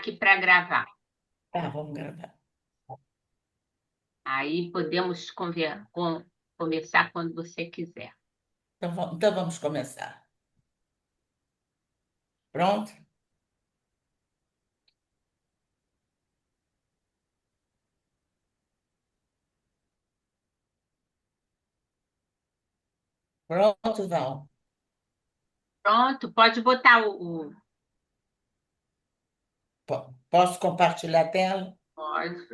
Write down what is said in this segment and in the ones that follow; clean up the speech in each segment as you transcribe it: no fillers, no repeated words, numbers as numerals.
aqui para gravar. Tá, vamos gravar. Aí podemos começar quando você quiser. Então vamos começar. Pronto? Pronto, Val. Pronto, pode botar o... Posso compartilhar a tela? Pode.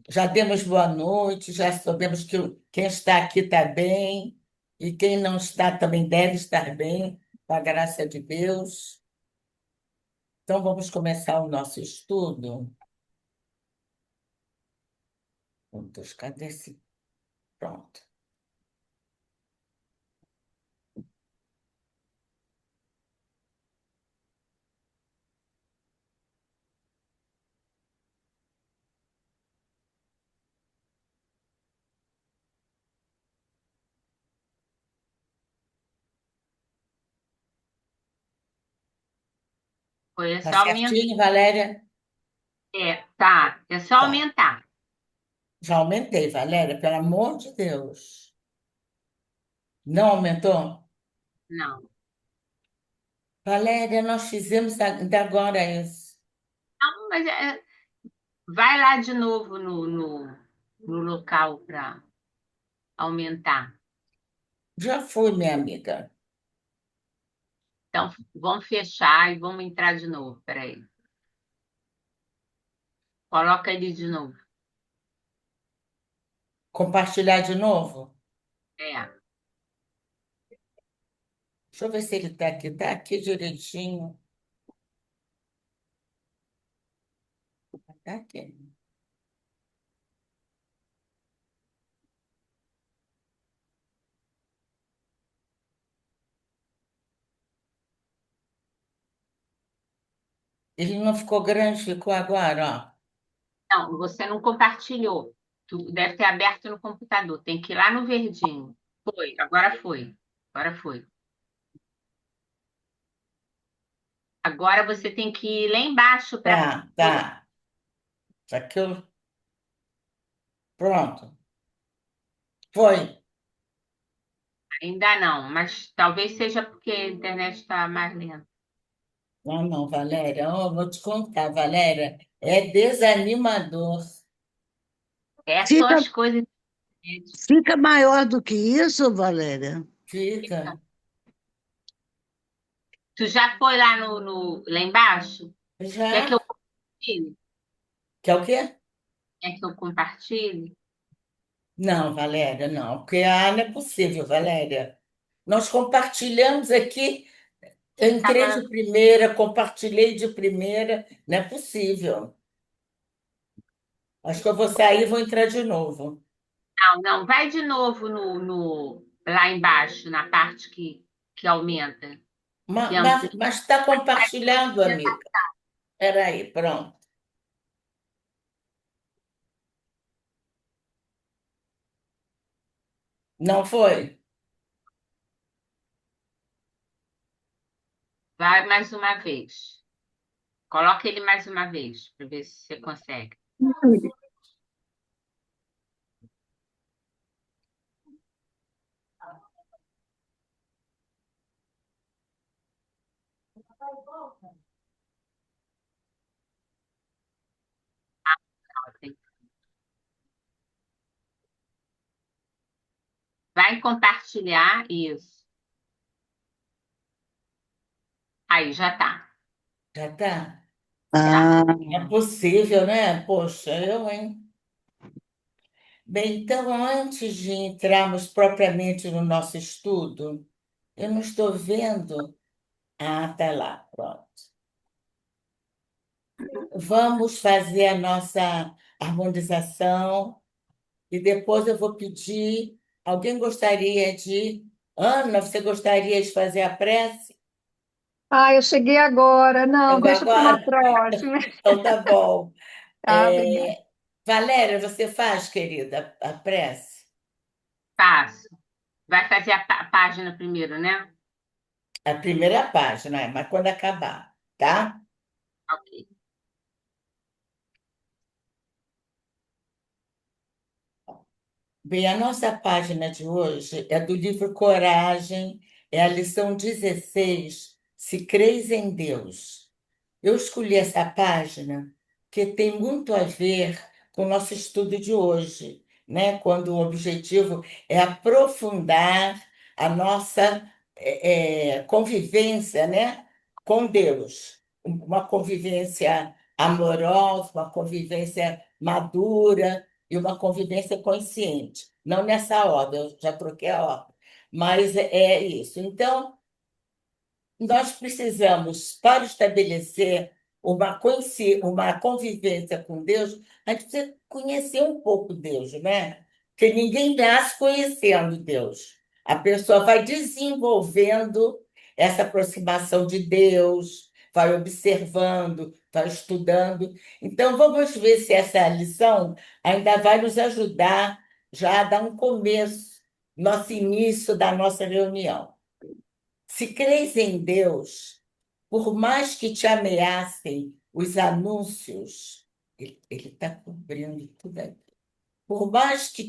Já demos boa noite, já sabemos que quem está aqui está bem e quem não está também deve estar bem, com a graça de Deus. Então vamos começar o nosso estudo. Meu Deus, cadê esse? Pronto. Foi, é Tá só aumentar. certinho, Valéria? É, tá, é só Tá. aumentar. Já aumentei, Valéria, pelo amor de Deus. Não aumentou? Não. Valéria, nós fizemos ainda agora isso. Não, mas vai lá de novo no local para aumentar. Já fui, minha amiga. Então, vamos fechar e vamos entrar de novo. Peraí. Coloca ele de novo. Compartilhar de novo? É. Deixa eu ver se ele está aqui. Está aqui direitinho. Está aqui. Ele não ficou grande, ficou agora, ó. Não, você não compartilhou. Tu deve ter aberto no computador. Tem que ir lá no verdinho. Foi, agora foi. Agora foi. Agora você tem que ir lá embaixo para. Tá, tá. Só que eu... Pronto. Foi. Ainda não, mas talvez seja porque a internet está mais lenta. Não, não, Valéria. Oh, vou te contar, Valéria. É desanimador. Essas são Fica, as coisas. fica maior do que isso, Valéria? Fica. Tu já foi lá lá embaixo? Quer que eu Já. compartilhe? Quer o quê? Quer que eu compartilhe? Não, Valéria, não. Porque não é possível, Valéria. Nós compartilhamos aqui. Eu entrei Tava... de primeira, compartilhei de primeira. Não é possível. Acho que eu vou sair e vou entrar de novo. Não, não, vai de novo lá embaixo, na parte que aumenta, que amplia. Mas está compartilhando, amiga. Espera aí, pronto. Não foi? Vai mais uma vez. Coloca ele mais uma vez, para ver se você consegue. Vai compartilhar isso. Aí, já tá. Já está? Já. Ah, É possível, né? Poxa, eu, hein? Bem, então, antes de entrarmos propriamente no nosso estudo, eu não estou vendo. Ah, tá lá, pronto. Vamos fazer a nossa harmonização e depois eu vou pedir. Alguém gostaria de. Ana, você gostaria de fazer a prece? Ah, eu cheguei agora. Não, Chegou deixa para uma agora? próxima. Então tá bom. Tá, obrigada. Valéria, você faz, querida, a prece? Passo. Vai fazer a página primeiro, né? A primeira página, mas quando acabar, tá? Ok. Bem, a nossa página de hoje é do livro Coragem, é a lição 16. Se crês em Deus. Eu escolhi essa página porque tem muito a ver com o nosso estudo de hoje, né? Quando o objetivo é aprofundar a nossa convivência, né? Com Deus. Uma convivência amorosa, uma convivência madura e uma convivência consciente. Não nessa ordem, eu já troquei a ordem, mas é isso. Então, nós precisamos, para estabelecer uma convivência com Deus, a gente precisa conhecer um pouco Deus, né? Porque ninguém nasce conhecendo Deus. A pessoa vai desenvolvendo essa aproximação de Deus, vai observando, vai estudando. Então, vamos ver se essa lição ainda vai nos ajudar já a dar um começo, nosso início da nossa reunião. Se crês em Deus, por mais que te ameacem os anúncios, ele está cobrindo tudo aqui. Por mais que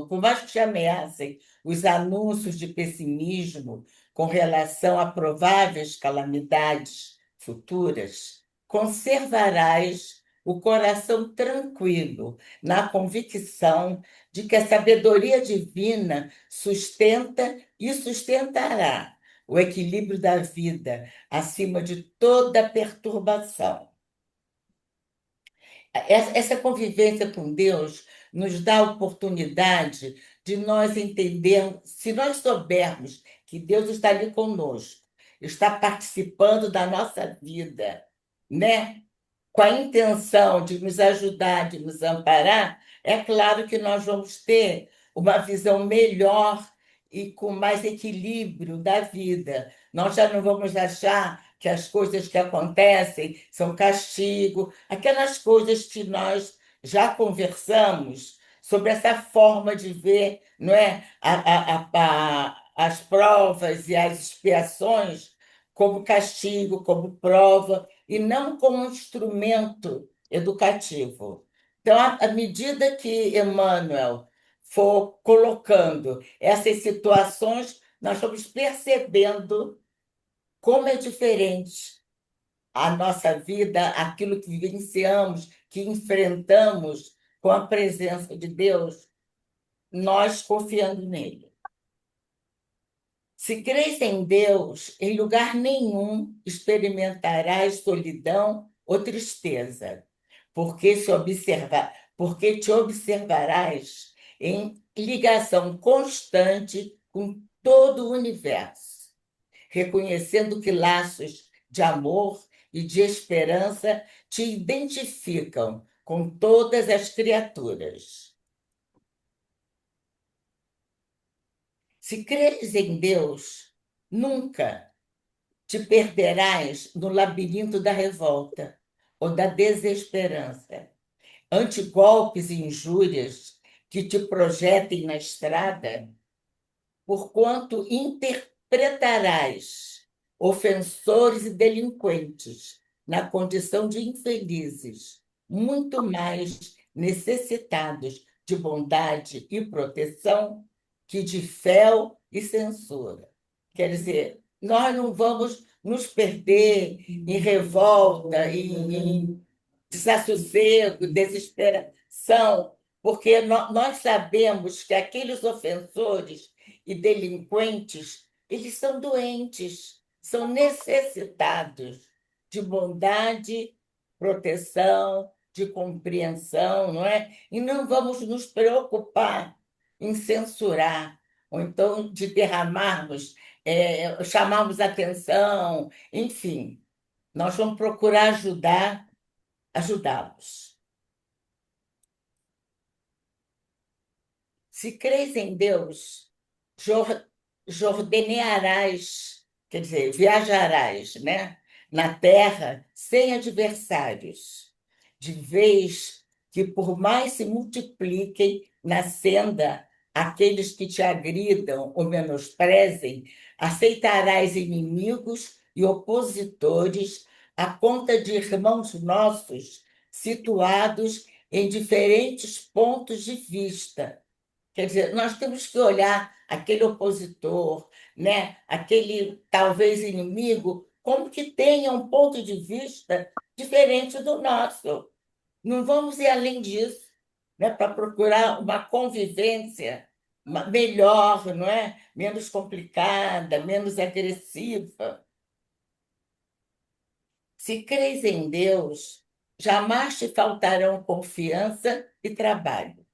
por mais que te ameacem os anúncios de pessimismo com relação a prováveis calamidades futuras, conservarás o coração tranquilo, na convicção de que a sabedoria divina sustenta e sustentará o equilíbrio da vida acima de toda perturbação. Essa convivência com Deus nos dá a oportunidade de nós entendermos, se nós soubermos que Deus está ali conosco, está participando da nossa vida, né? Com a intenção de nos ajudar, de nos amparar, é claro que nós vamos ter uma visão melhor e com mais equilíbrio da vida. Nós já não vamos achar que as coisas que acontecem são castigo, aquelas coisas que nós já conversamos sobre essa forma de ver, não é? As provas e as expiações como castigo, como prova e não como um instrumento educativo. Então, à medida que Emmanuel for colocando essas situações, nós vamos percebendo como é diferente a nossa vida, aquilo que vivenciamos, que enfrentamos com a presença de Deus, nós confiando nele. Se crês em Deus, em lugar nenhum experimentarás solidão ou tristeza, porque te observarás em ligação constante com todo o universo, reconhecendo que laços de amor e de esperança te identificam com todas as criaturas. Se creres em Deus, nunca te perderás no labirinto da revolta ou da desesperança, ante golpes e injúrias que te projetem na estrada, porquanto interpretarás ofensores e delinquentes na condição de infelizes, muito mais necessitados de bondade e proteção que de fel e censura. Quer dizer, nós não vamos nos perder em revolta, em desassossego, desesperação, porque nós sabemos que aqueles ofensores e delinquentes, eles são doentes, são necessitados de bondade, proteção, de compreensão, não é? E não vamos nos preocupar em censurar, ou então de derramarmos, chamarmos atenção, enfim, nós vamos procurar ajudá-los. Se crês em Deus, jordanearás, quer dizer, viajarás, né? Na terra sem adversários, de vez que, por mais se multipliquem na senda aqueles que te agridam ou menosprezem, aceitarás inimigos e opositores a conta de irmãos nossos situados em diferentes pontos de vista. Quer dizer, nós temos que olhar aquele opositor, né? Aquele talvez inimigo, como que tenha um ponto de vista diferente do nosso. Não vamos ir além disso, né? Para procurar uma convivência melhor, não é? Menos complicada, menos agressiva. Se crês em Deus, jamais te faltarão confiança e trabalho,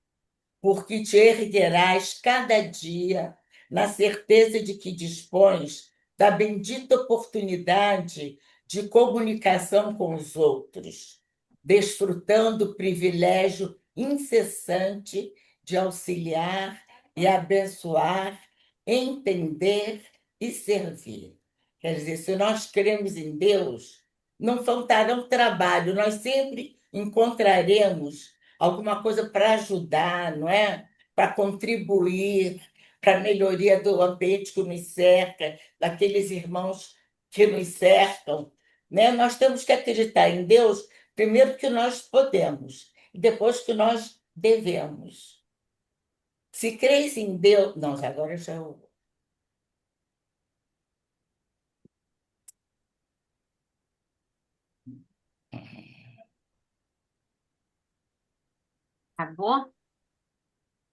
porque te erguerás cada dia na certeza de que dispões da bendita oportunidade de comunicação com os outros, desfrutando o privilégio incessante de auxiliar e abençoar, entender e servir. Quer dizer, se nós cremos em Deus, não faltarão trabalho, nós sempre encontraremos alguma coisa para ajudar, não é? Para contribuir para a melhoria do ambiente que nos cerca, daqueles irmãos que nos cercam, né? Nós temos que acreditar em Deus, primeiro que nós podemos, e depois que nós devemos. Se crês em Deus. Não, agora já. Acabou?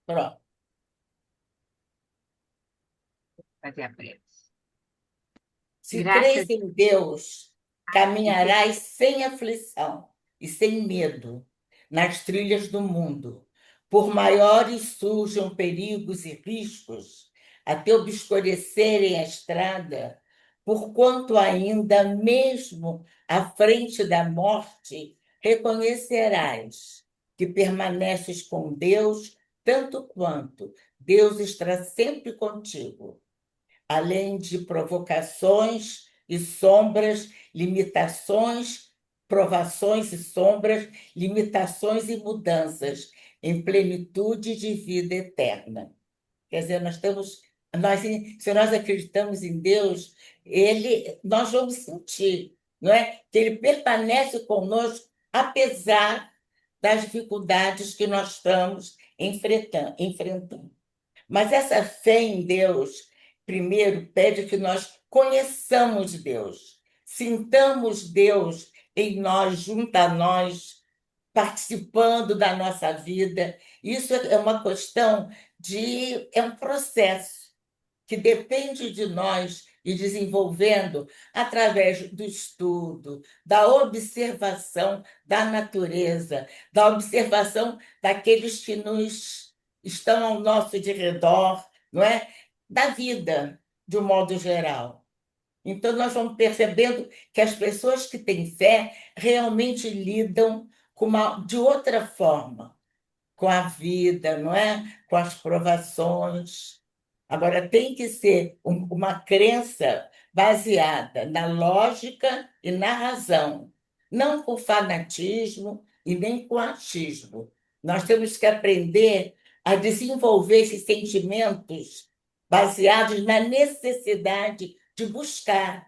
Pronto. Fazer a prece. Se crês Graças em Deus, a Deus. caminharás sem aflição e sem medo nas trilhas do mundo. Por maiores surjam perigos e riscos, até obscurecerem a estrada, porquanto ainda mesmo à frente da morte reconhecerás que permaneces com Deus tanto quanto Deus está sempre contigo, além de provocações e sombras, limitações, provações e sombras, limitações e mudanças, em plenitude de vida eterna. Quer dizer, nós, se nós acreditamos em Deus, nós vamos sentir, não é? Que Ele permanece conosco, apesar das dificuldades que nós estamos enfrentando. Mas essa fé em Deus, primeiro, pede que nós conheçamos Deus, sintamos Deus em nós, junto a nós, participando da nossa vida. Isso é uma questão é um processo que depende de nós e desenvolvendo através do estudo, da observação da natureza, da observação daqueles que nos estão ao nosso de redor, não é? Da vida, de um modo geral. Então, nós vamos percebendo que as pessoas que têm fé realmente lidam de outra forma com a vida, não é? Com as provações. Agora, tem que ser uma crença baseada na lógica e na razão, não com fanatismo e nem com achismo. Nós temos que aprender a desenvolver esses sentimentos baseados na necessidade de buscar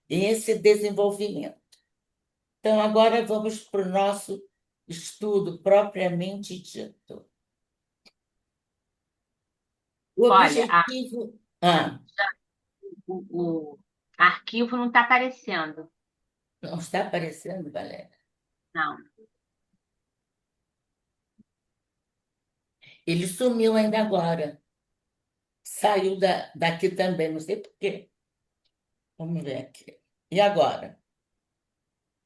esse desenvolvimento. Então, agora vamos para o nosso estudo propriamente dito. O Olha, objetivo. o arquivo não está aparecendo. Não está aparecendo, Valéria? Não. Ele sumiu ainda agora. Saiu daqui também, não sei por quê. Vamos ver aqui. E agora?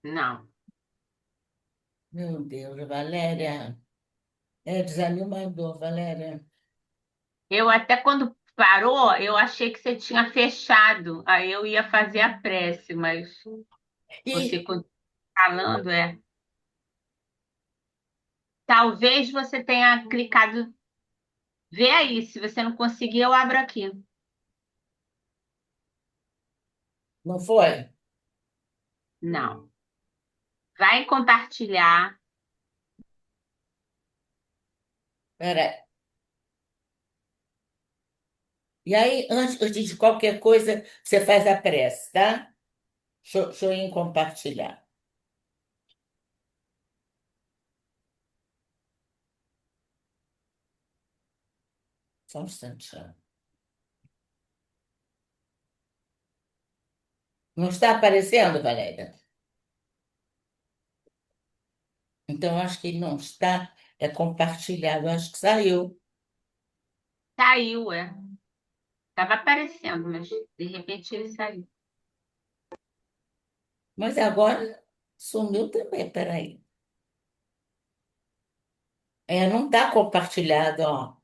Não. Meu Deus, Valéria. É desanimador, Valéria. Eu até quando parou, eu achei que você tinha fechado. Aí eu ia fazer a prece, mas você E continua falando, é. Talvez você tenha clicado. Vê aí, se você não conseguir, eu abro aqui. não foi? Não. Vai em compartilhar. Peraí. E aí, antes de qualquer coisa, você faz a prece, tá? Deixa eu ir em compartilhar. Só um instantinho. Não está aparecendo, Valéria? Então, acho que não está, é compartilhado. Acho que saiu. Saiu, é. Estava aparecendo, mas de repente ele saiu. Mas agora sumiu também, peraí. Não está compartilhado, ó.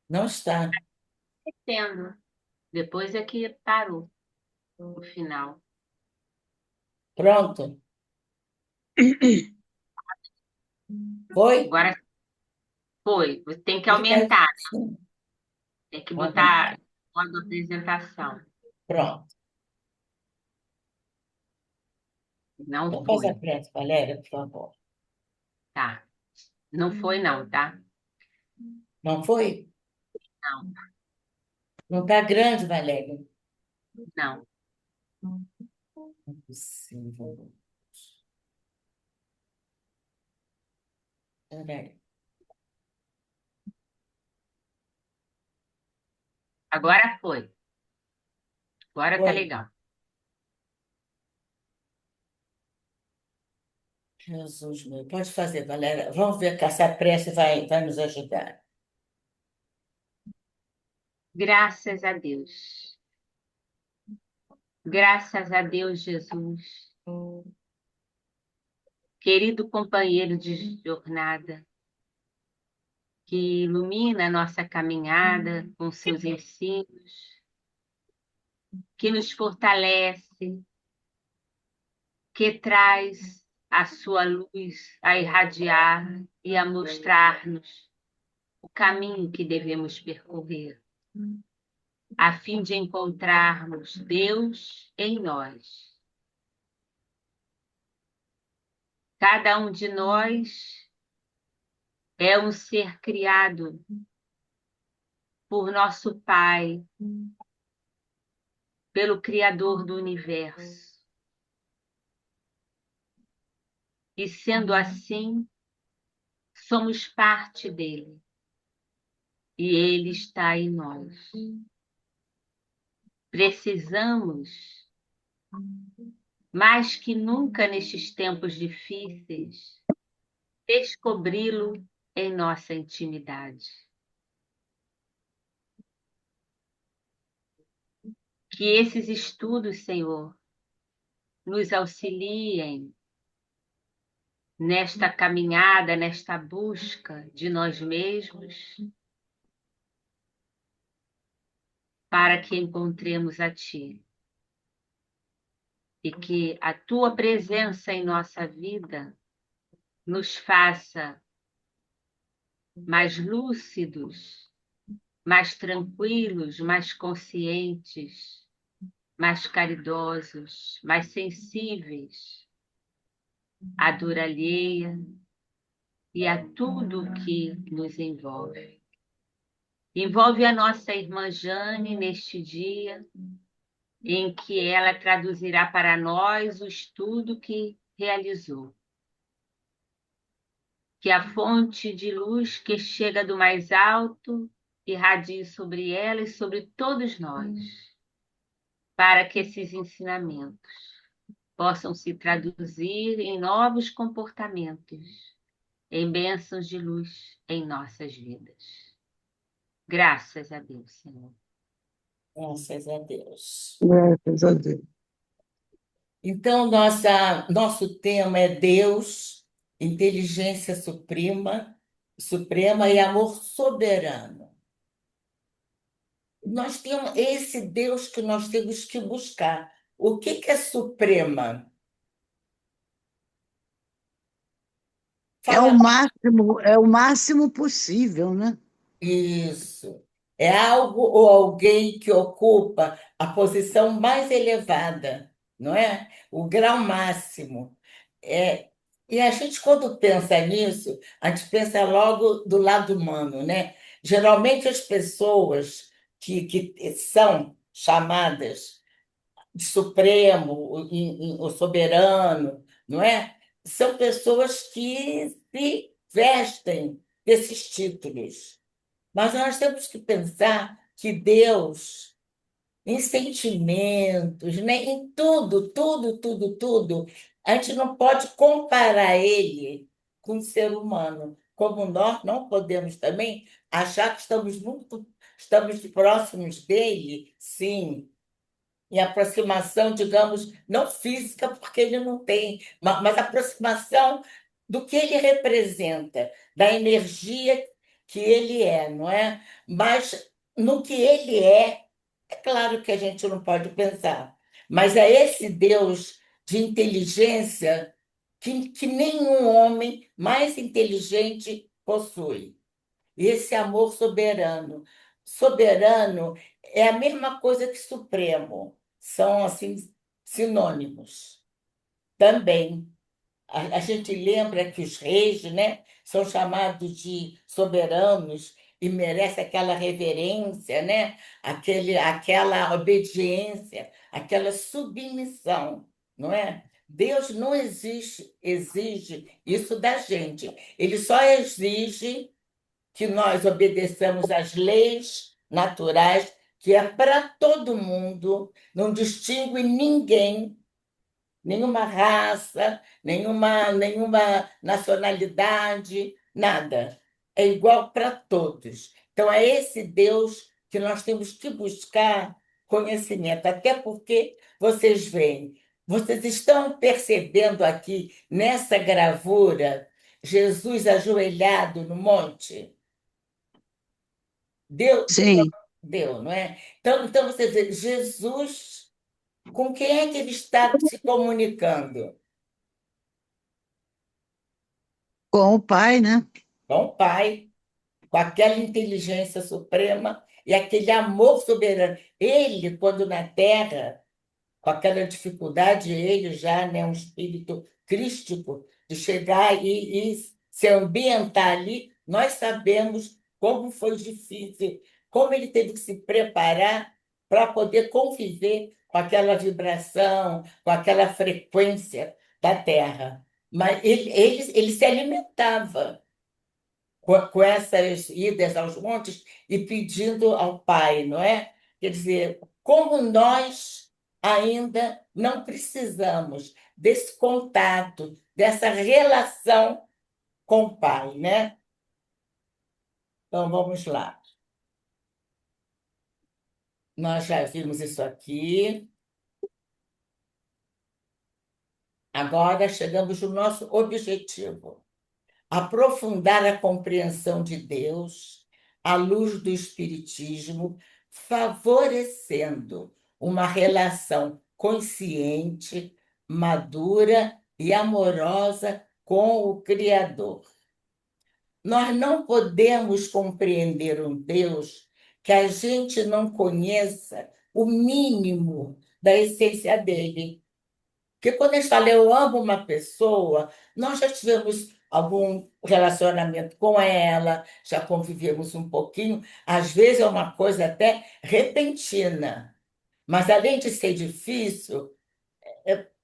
Não está. Tendo. Depois é que parou no final. Pronto. Foi? Agora foi. Você tem que Ele está aumentar, assim. tem que botar Aumentar. modo apresentação. Pronto. Não Então, faz a foi. prece, Valéria, por favor. Tá. Não foi, não, tá? Não foi? Não, Não está grande, Valéria? não. Impossível. Peraí. Agora foi. Agora tá Foi. legal. Jesus meu. Pode fazer, Valéria. Vamos ver que essa prece vai nos ajudar. Graças a Deus. Graças a Deus, Jesus. Querido companheiro de jornada, que ilumina a nossa caminhada com seus ensinos, que nos fortalece, que traz a sua luz a irradiar e a mostrar-nos o caminho que devemos percorrer, a fim de encontrarmos Deus em nós. Cada um de nós é um ser criado por nosso Pai, pelo Criador do universo. E sendo assim, somos parte dele. E ele está em nós. Precisamos, mais que nunca nestes tempos difíceis, descobri-lo em nossa intimidade. Que esses estudos, Senhor, nos auxiliem nesta caminhada, nesta busca de nós mesmos, para que encontremos a Ti. E que a Tua presença em nossa vida nos faça mais lúcidos, mais tranquilos, mais conscientes, mais caridosos, mais sensíveis à dor alheia e a tudo que nos envolve. Envolve a nossa irmã Jane neste dia, em que ela traduzirá para nós o estudo que realizou. Que a fonte de luz que chega do mais alto irradie sobre ela e sobre todos nós, para que esses ensinamentos possam se traduzir em novos comportamentos, em bênçãos de luz em nossas vidas. Graças a Deus, Senhor. Graças a Deus. Graças a Deus. Então, nosso tema é Deus, inteligência suprema e amor soberano. Nós temos esse Deus que nós temos que buscar. O que é suprema? Fala É o máximo possível, né? isso. É algo ou alguém que ocupa a posição mais elevada, não é? O grau máximo. É, e a gente, quando pensa nisso, a gente pensa logo do lado humano, né? Geralmente as pessoas que são chamadas supremo, o soberano, não é? São pessoas que se vestem desses títulos. Mas nós temos que pensar que Deus, em sentimentos, né? Em tudo, tudo, tudo, tudo, a gente não pode comparar ele com o ser humano, como nós não podemos também achar que estamos próximos dele, sim, em aproximação, digamos, não física, porque ele não tem, mas aproximação do que ele representa, da energia que ele é, não é? Mas no que ele é claro que a gente não pode pensar, mas é esse Deus de inteligência que nenhum homem mais inteligente possui. Esse amor soberano. Soberano é a mesma coisa que supremo, são assim sinônimos. Também a gente lembra que os reis, né, são chamados de soberanos e merece aquela reverência, né, aquela obediência, aquela submissão, não é? Deus não exige isso da gente. Ele só exige que nós obedeçamos às leis naturais, que é para todo mundo, não distingue ninguém, nenhuma raça, nenhuma nacionalidade, nada. É igual para todos. Então, é esse Deus que nós temos que buscar conhecimento, até porque vocês veem, vocês estão percebendo aqui nessa gravura Jesus ajoelhado no monte? Deu, Sim, deu, não é? Então você vê, Jesus, com quem é que ele está se comunicando? com o pai, né? Com o Pai, com aquela inteligência suprema e aquele amor soberano. Ele, quando na Terra, com aquela dificuldade, ele já, né, um espírito crístico, de chegar e se ambientar ali, nós sabemos como foi difícil, como ele teve que se preparar para poder conviver com aquela vibração, com aquela frequência da Terra. Mas ele se alimentava com essas idas aos montes e pedindo ao Pai, não é? Quer dizer, como nós ainda não precisamos desse contato, dessa relação com o Pai, né? Então, vamos lá. Nós já vimos isso aqui. Agora chegamos no nosso objetivo: aprofundar a compreensão de Deus à luz do Espiritismo, favorecendo uma relação consciente, madura e amorosa com o Criador. Nós não podemos compreender um Deus que a gente não conheça o mínimo da essência dele. Porque quando a gente fala eu amo uma pessoa, nós já tivemos algum relacionamento com ela, já convivemos um pouquinho, às vezes é uma coisa até repentina, mas além de ser difícil,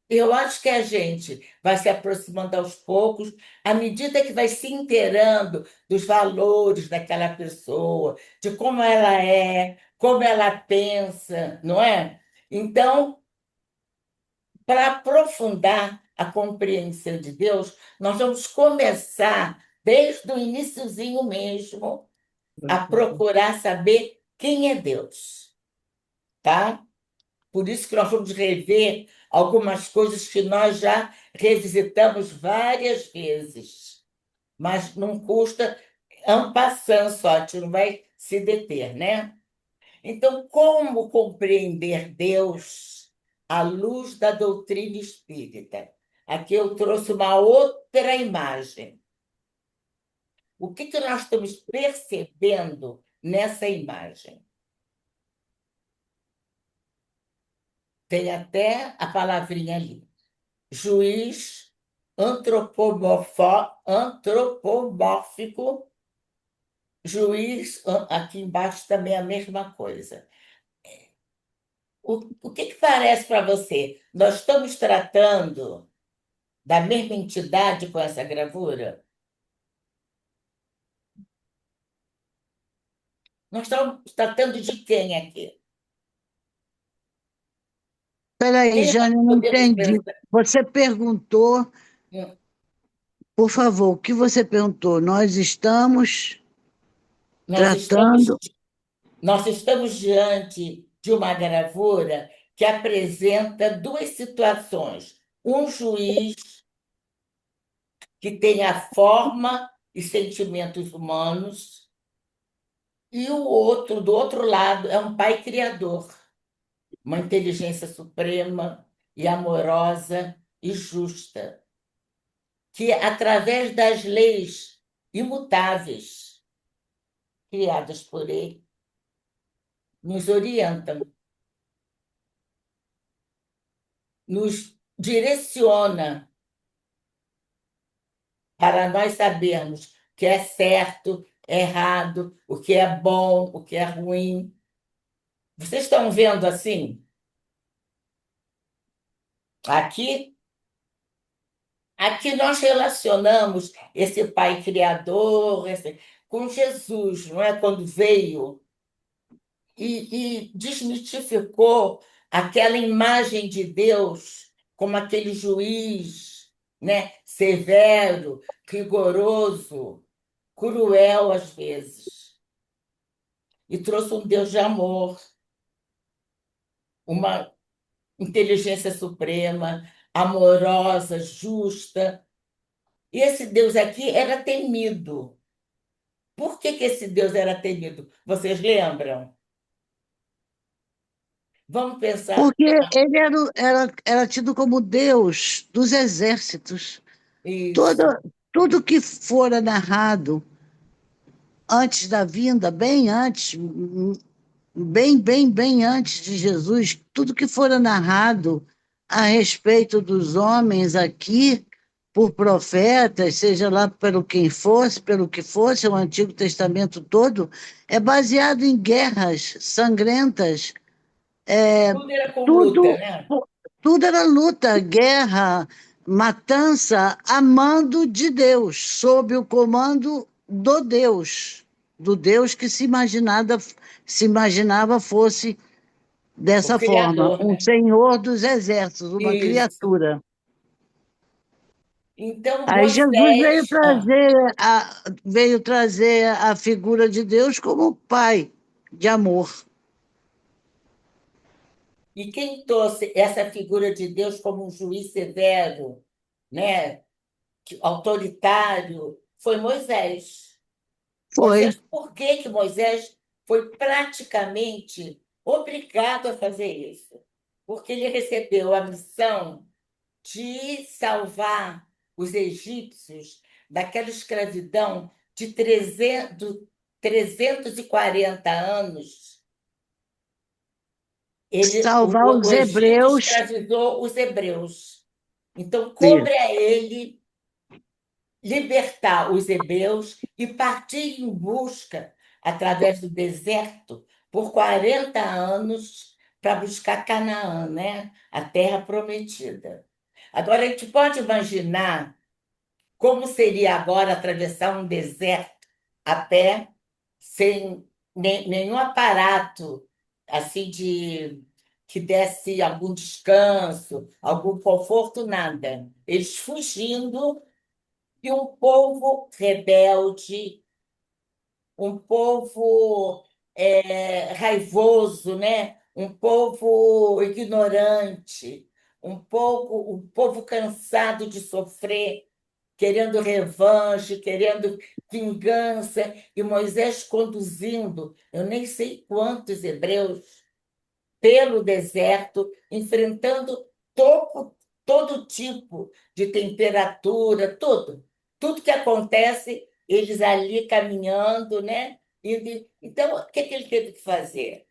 eu acho que a gente vai se aproximando aos poucos, à medida que vai se inteirando dos valores daquela pessoa, de como ela é, como ela pensa, não é? Então, para aprofundar a compreensão de Deus, nós vamos começar desde o iniciozinho mesmo a procurar saber quem é Deus, tá? Por isso que nós vamos rever algumas coisas que nós já revisitamos várias vezes, mas não custa en passant só, a gente não vai se deter, né? Então, como compreender Deus à luz da doutrina espírita? Aqui eu trouxe uma outra imagem. O que nós estamos percebendo nessa imagem? Tem até a palavrinha ali. Juiz antropomórfico, juiz, aqui embaixo também é a mesma coisa. O que parece para você? Nós estamos tratando da mesma entidade com essa gravura? Nós estamos tratando de quem aqui? Espera aí, Quem nós Jane, eu não podemos entendi. pensar? Você perguntou, Hum, por favor, o que você perguntou? Nós estamos Nós estamos, tratando. nós estamos diante de uma gravura que apresenta duas situações. Um juiz que tem a forma e sentimentos humanos, e o outro, do outro lado, é um pai criador, uma inteligência suprema e amorosa e justa, que, através das leis imutáveis criadas por ele, nos orientam, nos direciona para nós sabermos o que é certo, errado, o que é bom, o que é ruim. Vocês estão vendo assim? Aqui, aqui nós relacionamos esse Pai Criador com Jesus, não é? Quando veio e desmitificou aquela imagem de Deus como aquele juiz, né? Severo, rigoroso, cruel às vezes, e trouxe um Deus de amor, uma inteligência suprema, amorosa, justa. E esse Deus aqui era temido. Por que esse Deus era temido? Vocês lembram? Vamos pensar Porque ele era tido como Deus dos exércitos. Todo, isso. tudo que fora narrado antes da vinda, bem antes, bem antes de Jesus, tudo que fora narrado a respeito dos homens aqui, por profetas, seja lá pelo quem fosse, pelo que fosse, o Antigo Testamento todo, é baseado em guerras sangrentas, Tudo era com luta, tudo, né? tudo era luta, guerra, matança, a mando de Deus, sob o comando do Deus que se imaginava fosse O dessa forma, Criador, um né? senhor dos exércitos, uma Isso. criatura. Então, Aí Jesus Moisés. veio trazer a figura de Deus como pai de amor. E quem trouxe essa figura de Deus como um juiz severo, né? Autoritário, foi Moisés. Foi. Por que Moisés foi praticamente obrigado a fazer isso? Porque ele recebeu a missão de salvar os egípcios daquela escravidão de 340 anos. Salvar O os Egito hebreus. escravizou os hebreus. Então, coube Isso. a ele libertar os hebreus e partir em busca, através do deserto, por 40 anos, para buscar Canaã, né? A terra prometida. Agora, a gente pode imaginar como seria agora atravessar um deserto a pé, sem nenhum aparato assim de que desse algum descanso, algum conforto, nada. Eles fugindo e um povo rebelde, um povo raivoso, né? Um povo ignorante, um povo cansado de sofrer, querendo revanche, querendo vingança, e Moisés conduzindo, eu nem sei quantos hebreus, pelo deserto, enfrentando todo tipo de temperatura, tudo. Tudo que acontece, eles ali caminhando, né? Então, o que ele teve que fazer?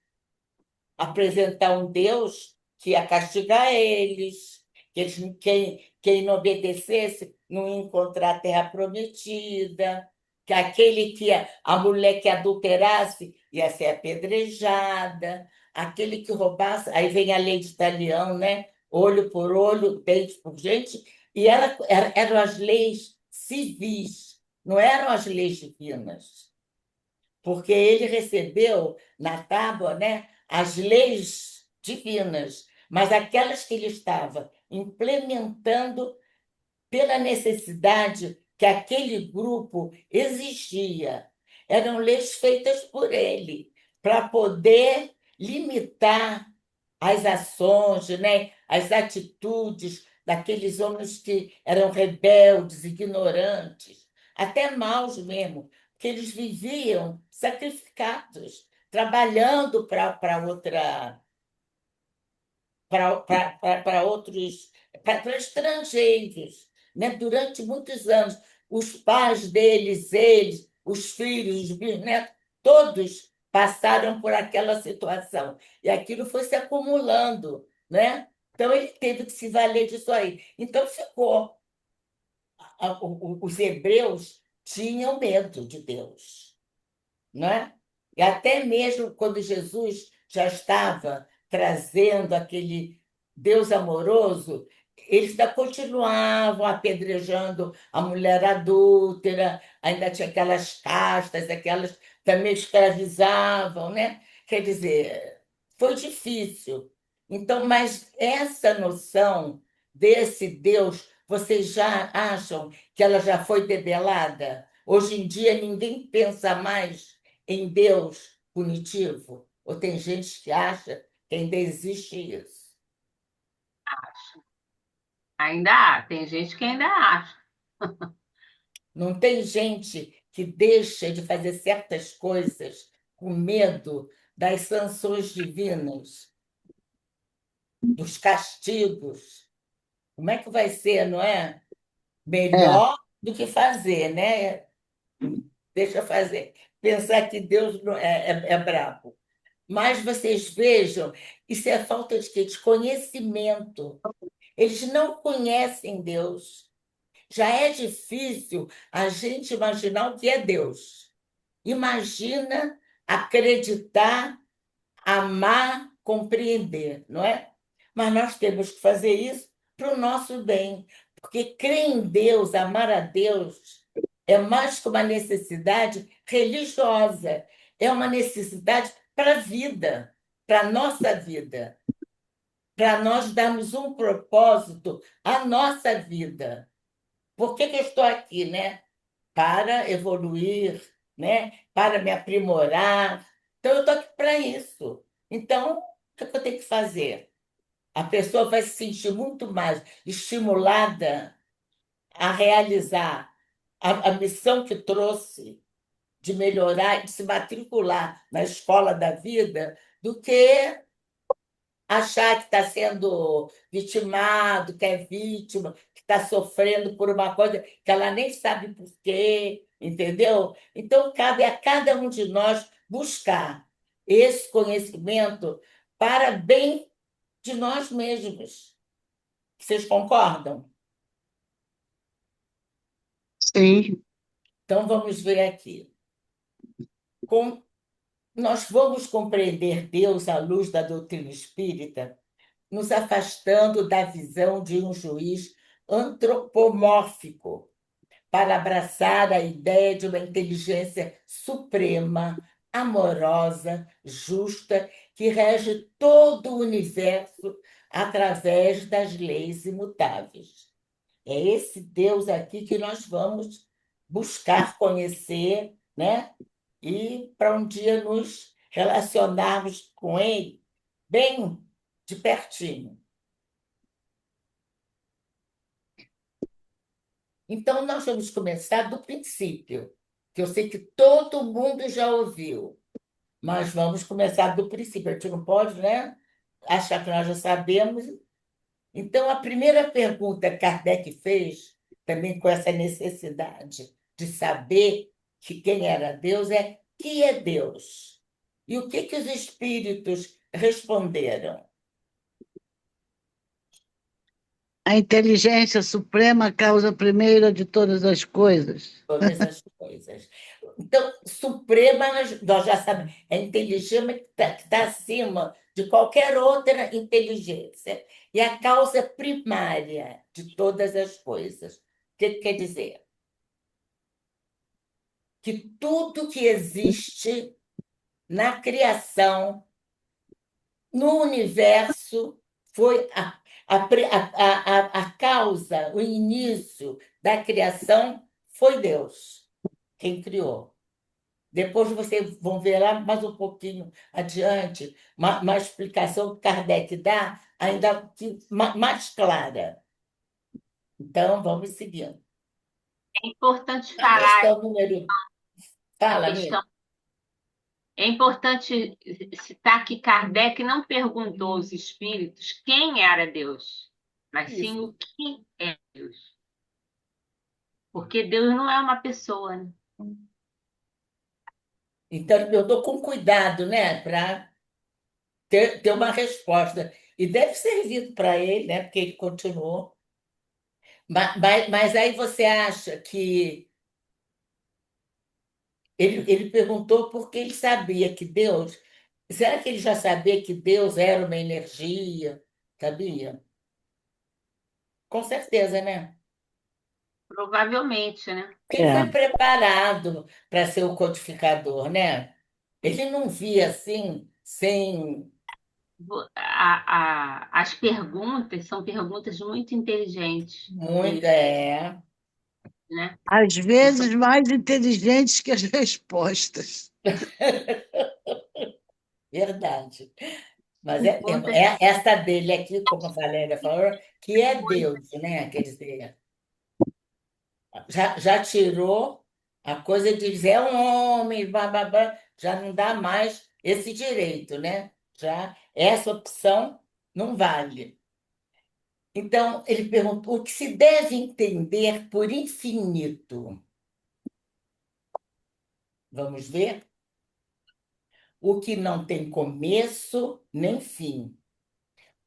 Apresentar um Deus que ia castigar eles, quem não obedecesse não ia encontrar a terra prometida, que aquele que a mulher que adulterasse ia ser apedrejada, aquele que roubasse, aí vem a lei de Italião, né? Olho por olho, dente por dente, e eram as leis civis, não eram as leis divinas, porque ele recebeu na tábua, né, as leis divinas, mas aquelas que ele estava implementando pela necessidade que aquele grupo exigia. Eram leis feitas por ele, para poder limitar as ações, né, as atitudes daqueles homens que eram rebeldes, ignorantes, até maus mesmo, porque eles viviam sacrificados, trabalhando para outra para outros, para estrangeiros, né? Durante muitos anos. Os pais deles, eles, os filhos, os bisnetos, todos passaram por aquela situação. E aquilo foi se acumulando, né? Então, ele teve que se valer disso aí. Então, ficou. Os hebreus tinham medo de Deus, né? E até mesmo quando Jesus já estava trazendo aquele Deus amoroso, eles ainda continuavam apedrejando a mulher adúltera, ainda tinha aquelas castas, aquelas que também escravizavam, né? Quer dizer, foi difícil. Então, mas essa noção desse Deus, vocês já acham que ela já foi debelada? Hoje em dia ninguém pensa mais em Deus punitivo? Ou tem gente que acha que ainda existe isso? Ainda há, tem gente que ainda acha. Não tem gente que deixa de fazer certas coisas com medo das sanções divinas, dos castigos. Como é que vai ser, não é? É, Melhor do que fazer, né? Deixa fazer. Pensar que Deus não é brabo. Mas vocês vejam, isso é falta de quê? De conhecimento. Eles não conhecem Deus. Já é difícil a gente imaginar o que é Deus. Imagina acreditar, amar, compreender, não é? Mas nós temos que fazer isso para o nosso bem, porque crer em Deus, amar a Deus, é mais que uma necessidade religiosa, é uma necessidade para a vida, para a nossa vida, para nós darmos um propósito à nossa vida. Por que eu estou aqui, né? Para evoluir, né? Para me aprimorar. Então, eu estou aqui para isso. Então, o que eu tenho que fazer? A pessoa vai se sentir muito mais estimulada a realizar a missão que trouxe de melhorar e de se matricular na escola da vida do que achar que está sendo vitimado, que é vítima, que está sofrendo por uma coisa que ela nem sabe por quê, entendeu? Então, cabe a cada um de nós buscar esse conhecimento para bem de nós mesmos. Vocês concordam? sim. Então, vamos ver aqui. Nós vamos compreender Deus à luz da doutrina espírita, nos afastando da visão de um juiz antropomórfico, para abraçar a ideia de uma inteligência suprema, amorosa, justa, que rege todo o universo através das leis imutáveis. É esse Deus aqui que nós vamos buscar conhecer, né? E para um dia nos relacionarmos com ele bem de pertinho. Então, nós vamos começar do princípio, que eu sei que todo mundo já ouviu, mas vamos começar do princípio. A gente não pode, né, achar que nós já sabemos. Então, a primeira pergunta que Kardec fez, também com essa necessidade de saber que quem era Deus, é: que é Deus? E o que os espíritos responderam? A inteligência suprema, a causa primeira de todas as coisas. Todas as coisas. Então, suprema, nós já sabemos, é a inteligência que está acima de qualquer outra inteligência. E a causa primária de todas as coisas. O que quer dizer? Que tudo que existe na criação, no universo, foi a causa, o início da criação foi Deus, quem criou. Depois vocês vão ver lá mais um pouquinho adiante, uma explicação que Kardec dá, ainda mais clara. Então, vamos seguindo. É importante A falar questão número. a Fala, questão. amiga. É importante citar que Kardec não perguntou aos espíritos quem era Deus, mas sim Isso. o que é Deus. Porque Deus não é uma pessoa, né? Então, eu dou com cuidado, né, para ter uma resposta. E deve servir para ele, né, porque ele continuou. Mas aí você acha que ele perguntou porque ele sabia que Deus. Será que ele já sabia que Deus era uma energia? Sabia? Com certeza, né? Provavelmente, né? Porque ele É. foi preparado para ser o codificador, né? Ele não via assim, sem As perguntas são perguntas muito inteligentes muito. dele, É, né? Às E são vezes mais inteligentes que as respostas. verdade. Mas é mesmo. perguntas É essa dele aqui, como a Valéria falou, que é muito. Deus, né? Quer dizer, já tirou a coisa de dizer é um homem, babá, já não dá mais esse direito, né? Já essa opção não vale. Então, ele perguntou o que se deve entender por infinito. Vamos ver? O que não tem começo nem fim.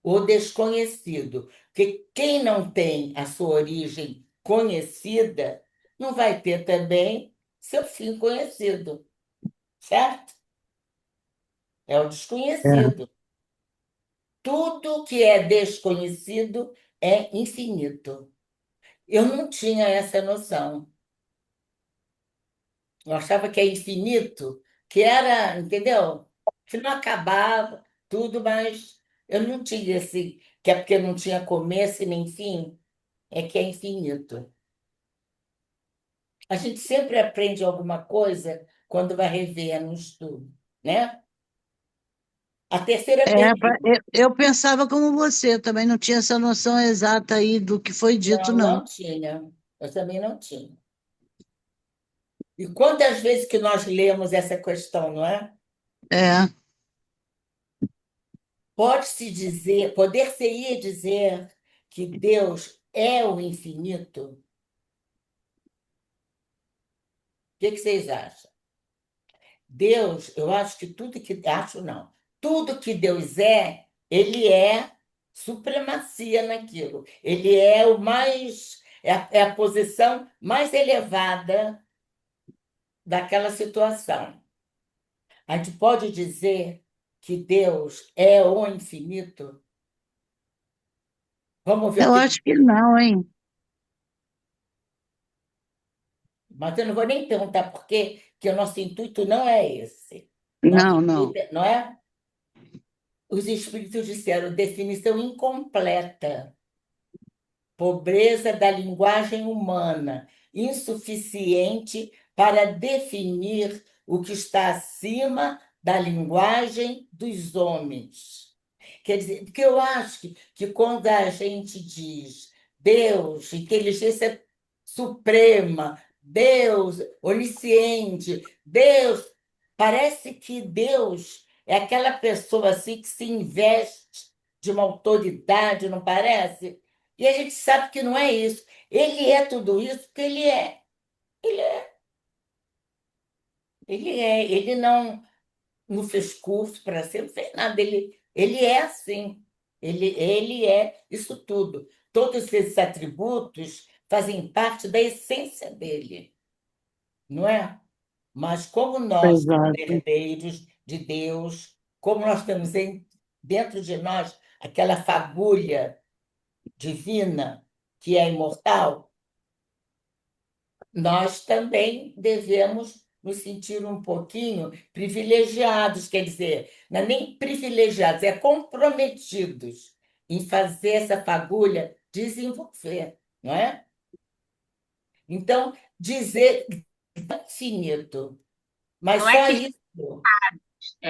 O desconhecido. Porque quem não tem a sua origem conhecida, não vai ter também seu fim conhecido, certo? É o É. desconhecido. Tudo que é desconhecido é infinito. Eu não tinha essa noção. Eu achava que é infinito, que era, entendeu? Que não acabava tudo, mas eu não tinha esse, que é porque não tinha começo e nem fim, é que é infinito. A gente sempre aprende alguma coisa quando vai rever no estudo, né? A terceira pergunta. Eu pensava como você, eu também não tinha essa noção exata aí do que foi dito, Não, não. não tinha. Eu também não tinha. E quantas vezes que nós lemos essa questão, não é? É, Pode-se dizer, poder-se-ia dizer que Deus é o infinito? O que vocês acham? Deus, eu acho que tudo que. Acho não. Tudo que Deus é, ele é supremacia naquilo. Ele é o mais. É a posição mais elevada daquela situação. A gente pode dizer que Deus é o infinito? Vamos ver o eu que. acho que não, hein? Mas eu não vou nem perguntar por quê, que o nosso intuito não é esse. Nosso Não, intuito, não. não é? Os espíritos disseram definição incompleta, pobreza da linguagem humana, insuficiente para definir o que está acima da linguagem dos homens. Quer dizer, porque eu acho que quando a gente diz Deus, inteligência suprema, Deus, onisciente, Deus, parece que Deus é aquela pessoa assim que se investe de uma autoridade, não parece? E a gente sabe que não é isso. Ele é tudo isso porque ele é. Ele é. Ele é. Ele não fez curso para ser, não fez nada. Ele é assim. Ele é isso tudo. todos esses atributos fazem parte da essência dele, não é? Mas como nós somos Exato. herdeiros de Deus, como nós temos dentro de nós aquela fagulha divina que é imortal, nós também devemos nos sentir um pouquinho privilegiados, quer dizer, não é nem privilegiados, é comprometidos em fazer essa fagulha desenvolver, não é? Então, dizer infinito, mas Não é só que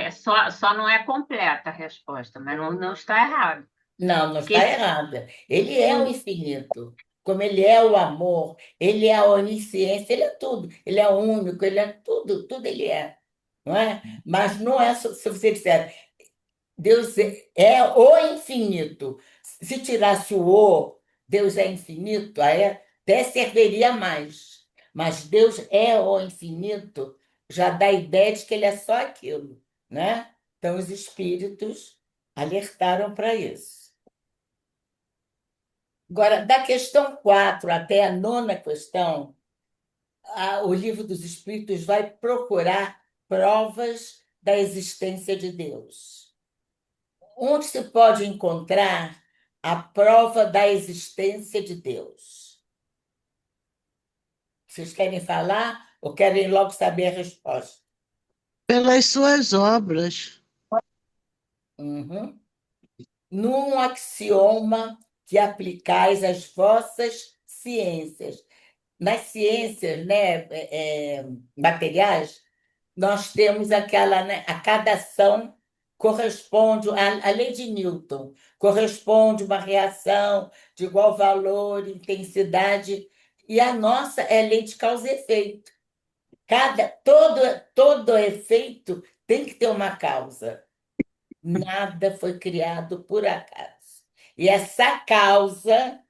isso. só não é completa a resposta, mas não está errado. Não, não Porque está se errada. Ele é o infinito, como ele é o amor, ele é a onisciência, ele é tudo. Ele é único, ele é tudo, tudo ele é, não é? Mas não é se você disser, Deus é o infinito. Se tirasse o o, Deus é infinito, aí até serviria mais. Mas Deus é o infinito, já dá a ideia de que ele é só aquilo, né? Então os espíritos alertaram para isso. Agora, da questão 4 até a nona questão, o Livro dos Espíritos vai procurar provas da existência de Deus. Onde se pode encontrar a prova da existência de Deus? Vocês querem falar ou querem logo saber a resposta? Pelas suas obras. Uhum. Num axioma que aplicais às vossas ciências. Nas ciências, né, materiais, nós temos aquela, né, a cada ação corresponde à lei de Newton, corresponde uma reação de igual valor, intensidade, e a nossa é a lei de causa e efeito. Todo efeito tem que ter uma causa. Nada foi criado por acaso. E essa causa,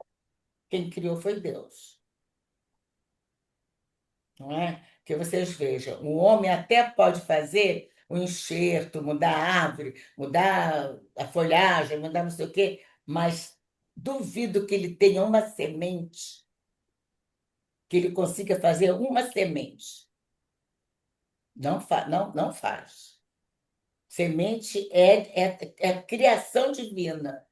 quem criou foi Deus. Não é? Que vocês vejam, o homem até pode fazer um enxerto, mudar a árvore, mudar a folhagem, mudar não sei o quê, mas duvido que ele tenha uma semente, que ele consiga fazer uma semente. Não faz. Semente é criação divina.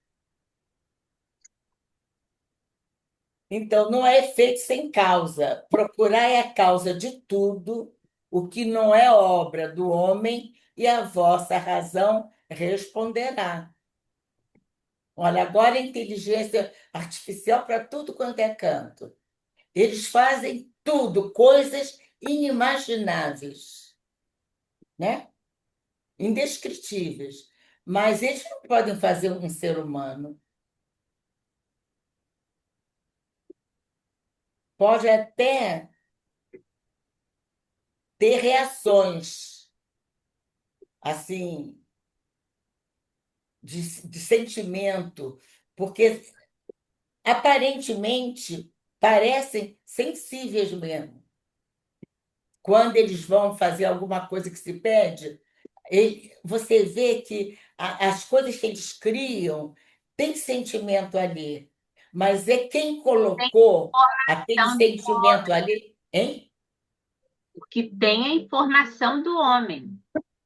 Então, não é efeito sem causa. Procurar é a causa de tudo, o que não é obra do homem, e a vossa razão responderá. Olha, agora a inteligência artificial para tudo quanto é canto. Eles fazem tudo, coisas inimagináveis, né? Indescritíveis. Mas eles não podem fazer um ser humano. Pode até ter reações assim de sentimento, porque aparentemente parecem sensíveis mesmo. Quando eles vão fazer alguma coisa que se pede, você vê que as coisas que eles criam têm sentimento ali, mas é quem tem colocou aquele informação sentimento ali, hein? o que tem a informação do homem,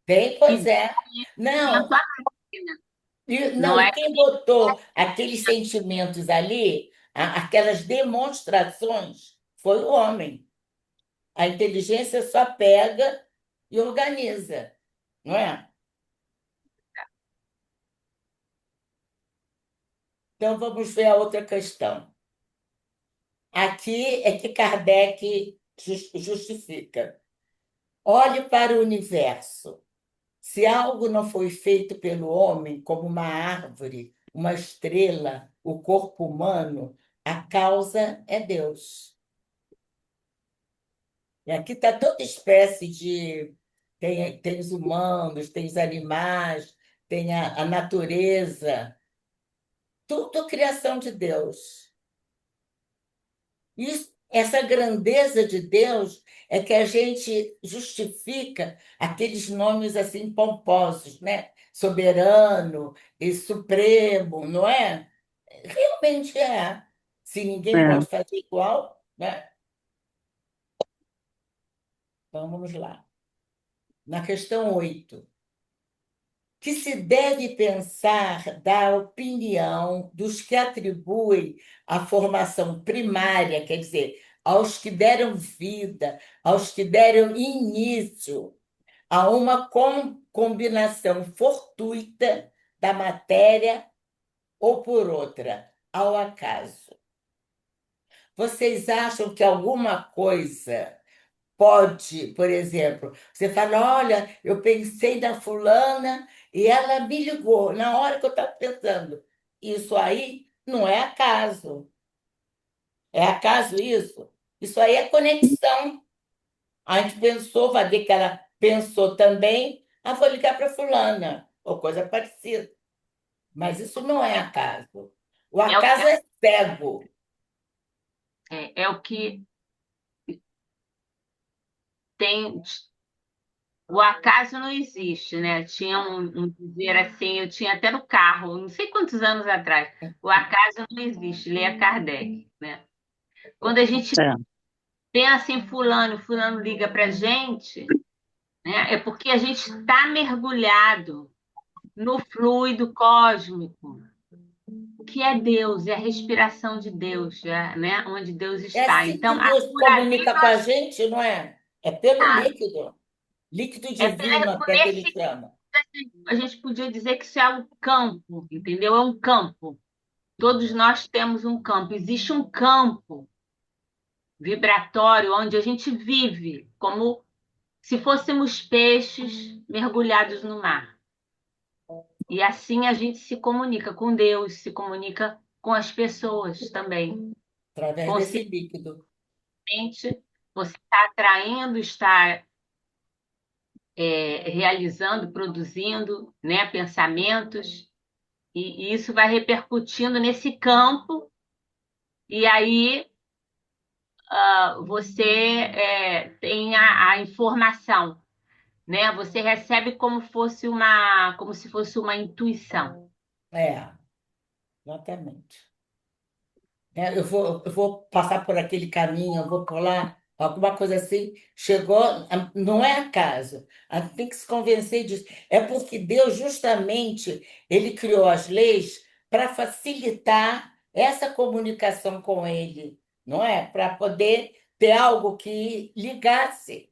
Tem, que pois é. Não, dentro a máquina. não, Não e é quem botou aqueles sentimentos ali, aquelas demonstrações, foi o homem. A inteligência só pega e organiza, não é? Então vamos ver a outra questão. Aqui é que Kardec justifica. Olhe para o universo. Se algo não foi feito pelo homem, como uma árvore, uma estrela, o corpo humano, a causa é Deus. E aqui está toda espécie de. Tem os humanos, tem os animais, tem a natureza, tudo criação de Deus. Essa grandeza de Deus é que a gente justifica aqueles nomes assim pomposos, né? Soberano e supremo, não é? Realmente é. Se ninguém É. pode fazer igual, né? Então, vamos lá. Na questão 8, que se deve pensar da opinião dos que atribuem a formação primária, quer dizer, aos que deram vida, aos que deram início a uma combinação fortuita da matéria ou por outra, ao acaso. Vocês acham que alguma coisa pode, por exemplo, você fala, olha, eu pensei na fulana e ela me ligou na hora que eu estava pensando. Isso aí não é acaso. É acaso isso? Isso aí é conexão. A gente pensou, vai ver que ela pensou também, ah, vou ligar para fulana, ou coisa parecida. Mas isso não é acaso. O É o que, acaso é cego. é o que tem. O acaso não existe, né? Tinha um dizer assim, eu tinha até no carro, não sei quantos anos atrás. O acaso não existe, leia Kardec, né? Quando a gente É. pensa em fulano, fulano liga pra gente, né? É porque a gente está mergulhado no fluido cósmico, que é Deus, é a respiração de Deus, né? Onde Deus É está. assim Então, que Deus por ali comunica com a nós gente, não é? É pelo estamos. líquido. Líquido É divino, até que ele nesse, chama. a gente podia dizer que isso é um campo, entendeu? É um campo. Todos nós temos um campo. Existe um campo vibratório onde a gente vive como se fôssemos peixes mergulhados no mar. E assim a gente se comunica com Deus, se comunica com as pessoas também. Através desse Conscientemente, líquido. você está atraindo, está realizando, produzindo, né, pensamentos, e isso vai repercutindo nesse campo, e aí você tem a informação, né? Você recebe como se fosse uma intuição. É, exatamente. Eu vou passar por aquele caminho, eu vou pular, alguma coisa assim. Chegou, não é acaso. A gente tem que se convencer disso. É porque Deus, justamente, ele criou as leis para facilitar essa comunicação com ele, não é? Para poder ter algo que ligasse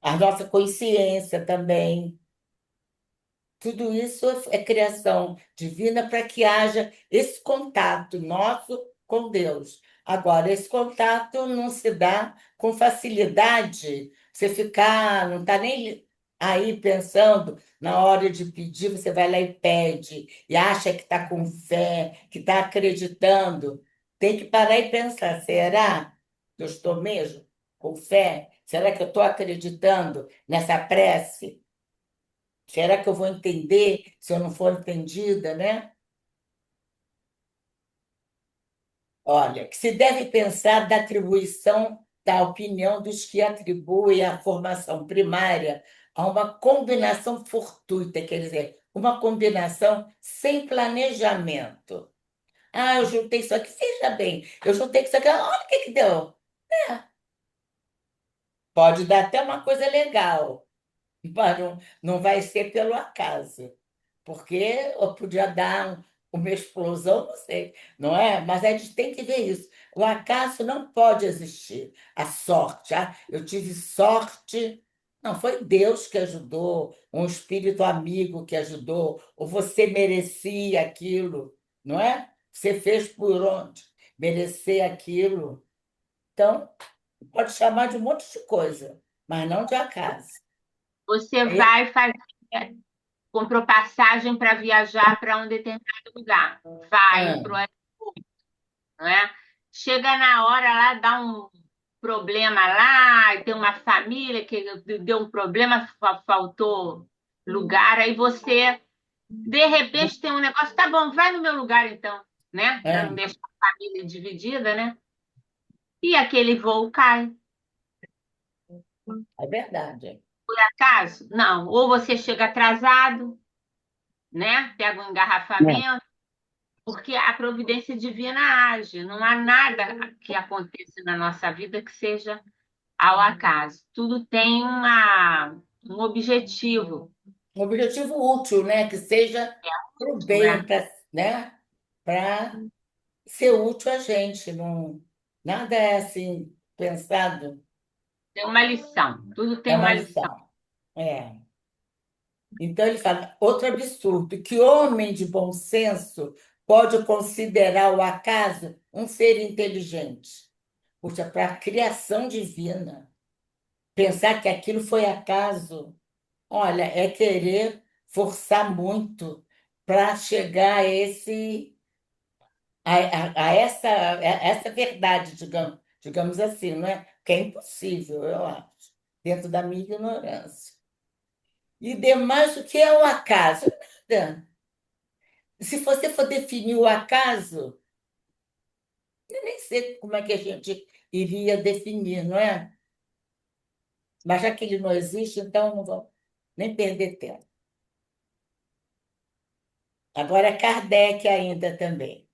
a nossa consciência também. Tudo isso é criação divina para que haja esse contato nosso com Deus. Agora, esse contato não se dá com facilidade. Você ficar, não está nem aí pensando, na hora de pedir, você vai lá e pede, e acha que está com fé, que está acreditando. Tem que parar e pensar: será que eu estou mesmo com fé? Será que eu estou acreditando nessa prece? Será que eu vou entender se eu não for entendida, né? Olha, que se deve pensar da atribuição da opinião dos que atribuem a formação primária a uma combinação fortuita, quer dizer, uma combinação sem planejamento. Ah, eu juntei isso aqui, veja bem, eu juntei isso aqui, olha o que que deu. Pode dar até uma coisa legal, mas não vai ser pelo acaso. Porque eu podia dar uma explosão, não sei, não é? Mas a gente tem que ver isso. O acaso não pode existir. A sorte, eu tive sorte. Não, foi Deus que ajudou, um espírito amigo que ajudou, ou você merecia aquilo, não é? Você fez por onde merecer aquilo. Então, pode chamar de um monte de coisa, mas não de acaso. Você É, vai fazer, comprou passagem para viajar para um determinado lugar, vai para o ah, aeroporto, não é? Chega na hora lá, dá um problema lá, e tem uma família que deu um problema, faltou lugar, aí você, de repente, tem um negócio, tá bom, vai no meu lugar então, né? Para não é, deixar a família dividida, né? E aquele voo cai. é verdade. Por acaso? Não. Ou você chega atrasado, né? Pega um É. engarrafamento, porque a providência divina age, não há nada que aconteça na nossa vida que seja ao acaso. Tudo tem um objetivo, Um objetivo útil, né? Que seja para o não bem, é? para, né? Para ser útil a gente. Não, nada é assim pensado, Tem uma lição, tudo é tem uma uma lição. lição. É. Então ele fala, outro absurdo, que homem de bom senso pode considerar o acaso um ser inteligente. Puxa, para a criação divina, pensar que aquilo foi acaso, olha, é querer forçar muito para chegar a essa verdade, digamos assim, não é? Que é impossível, eu acho, dentro da minha ignorância. E demais, o que é o acaso? Nada. Se você for definir o acaso, eu nem sei como é que a gente iria definir, não é? Mas já que ele não existe, então não vamos nem perder tempo. Agora, Kardec ainda também.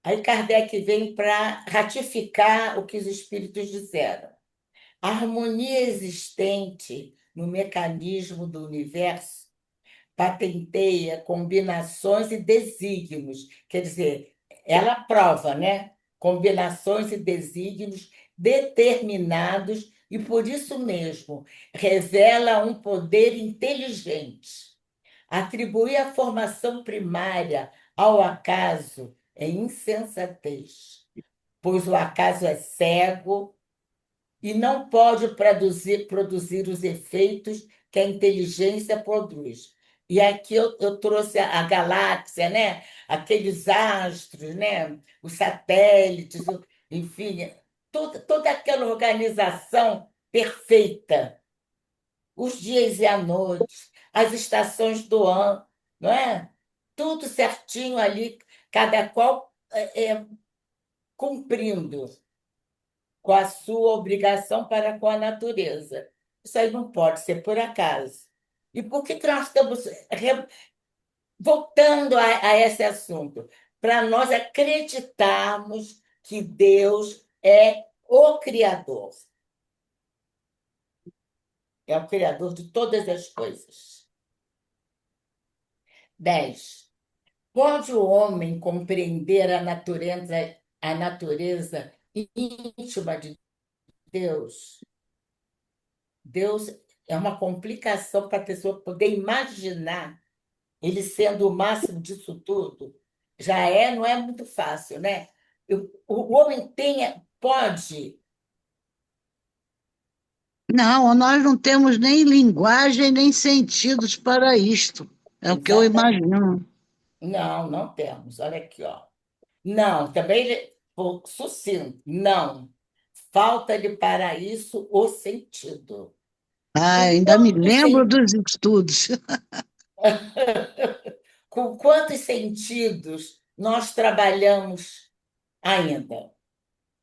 Aí Kardec vem para ratificar o que os espíritos disseram. A harmonia existente no mecanismo do universo patenteia combinações e desígnios, quer dizer, ela prova, né? Combinações e desígnios determinados e, por isso mesmo, revela um poder inteligente. Atribuir a formação primária ao acaso é insensatez, pois o acaso é cego e não pode produzir os efeitos que a inteligência produz. E aqui eu trouxe a galáxia, né? Aqueles astros, né? Os satélites, enfim, toda aquela organização perfeita, os dias e a noite, as estações do ano, não é? Tudo certinho ali, cada qual cumprindo com a sua obrigação para com a natureza. Isso aí não pode ser por acaso. E por que que nós estamos voltando a esse assunto? Para nós acreditarmos que Deus é o Criador, é o Criador de todas as coisas. 10. Pode o homem compreender a natureza íntima de Deus? Deus é uma complicação para a pessoa poder imaginar ele sendo o máximo disso tudo. Não é muito fácil, né? O homem pode, Não, nós não temos nem linguagem nem sentidos para isto. É o que eu exatamente. imagino. Não, não temos. Olha aqui, ó. Não, também sucinto. Não. Falta-lhe para isso o sentido. Ah, Com ainda me quantos, lembro dos estudos. com quantos sentidos nós trabalhamos ainda?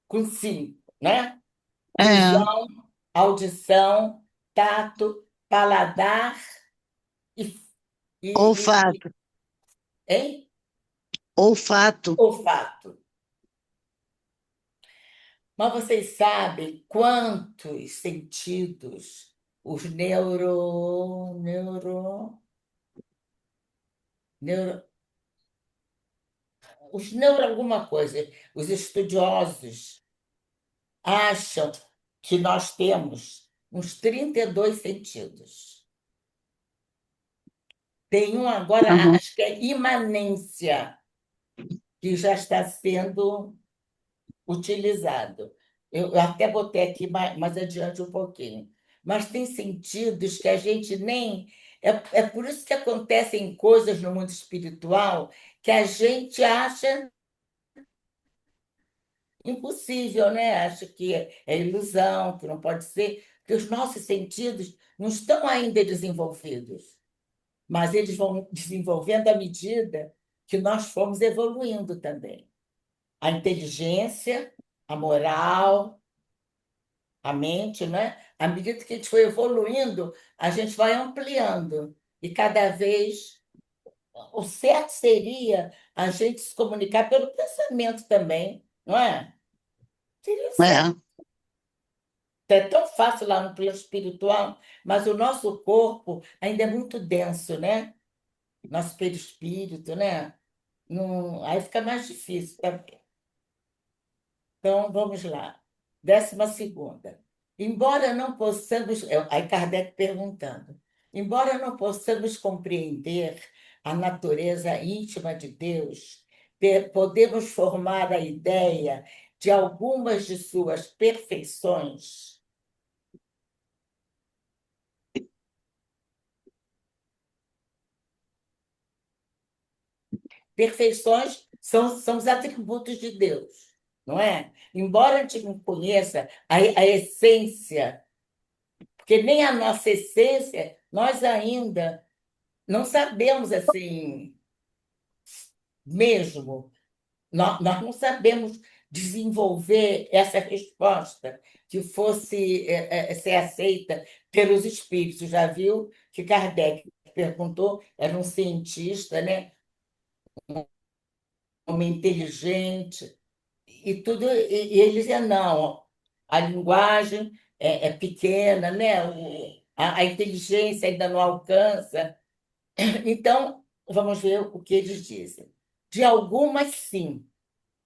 Com cinco, né? É, Visão, audição, tato, paladar e, e, olfato, hein? olfato. Olfato. Mas vocês sabem quantos sentidos os neuro, os neuro alguma coisa, os estudiosos acham que nós temos uns 32 sentidos. Tem um agora, Aham. acho que é imanência, que já está sendo utilizado. Eu até botei aqui mais adiante um pouquinho. Mas tem sentidos que a gente nem. É por isso que acontecem coisas no mundo espiritual que a gente acha impossível, né? Acha que é ilusão, que não pode ser, que os nossos sentidos não estão ainda desenvolvidos, mas eles vão desenvolvendo à medida que nós formos evoluindo também. A inteligência, a moral, a mente, né? À medida que a gente foi evoluindo, a gente vai ampliando e cada vez o certo seria a gente se comunicar pelo pensamento também, não é? Seria o certo. É, É tão fácil lá no plano espiritual, mas o nosso corpo ainda é muito denso, né? Nosso perispírito, né? Não, aí fica mais difícil também. Então, vamos lá. 12ª. Embora não possamos, aí Kardec perguntando, embora não possamos compreender a natureza íntima de Deus, podemos formar a ideia de algumas de suas perfeições. Perfeições são os atributos de Deus, não é? Embora a gente não conheça a essência, porque nem a nossa essência nós ainda não sabemos assim mesmo. Nós não sabemos desenvolver essa resposta que fosse ser aceita pelos espíritos. Já viu que Kardec perguntou, era um cientista, né? Um homem inteligente, e tudo, e ele dizia, não, a linguagem é pequena, né? A inteligência ainda não alcança. Então, vamos ver o que eles dizem. De algumas, sim,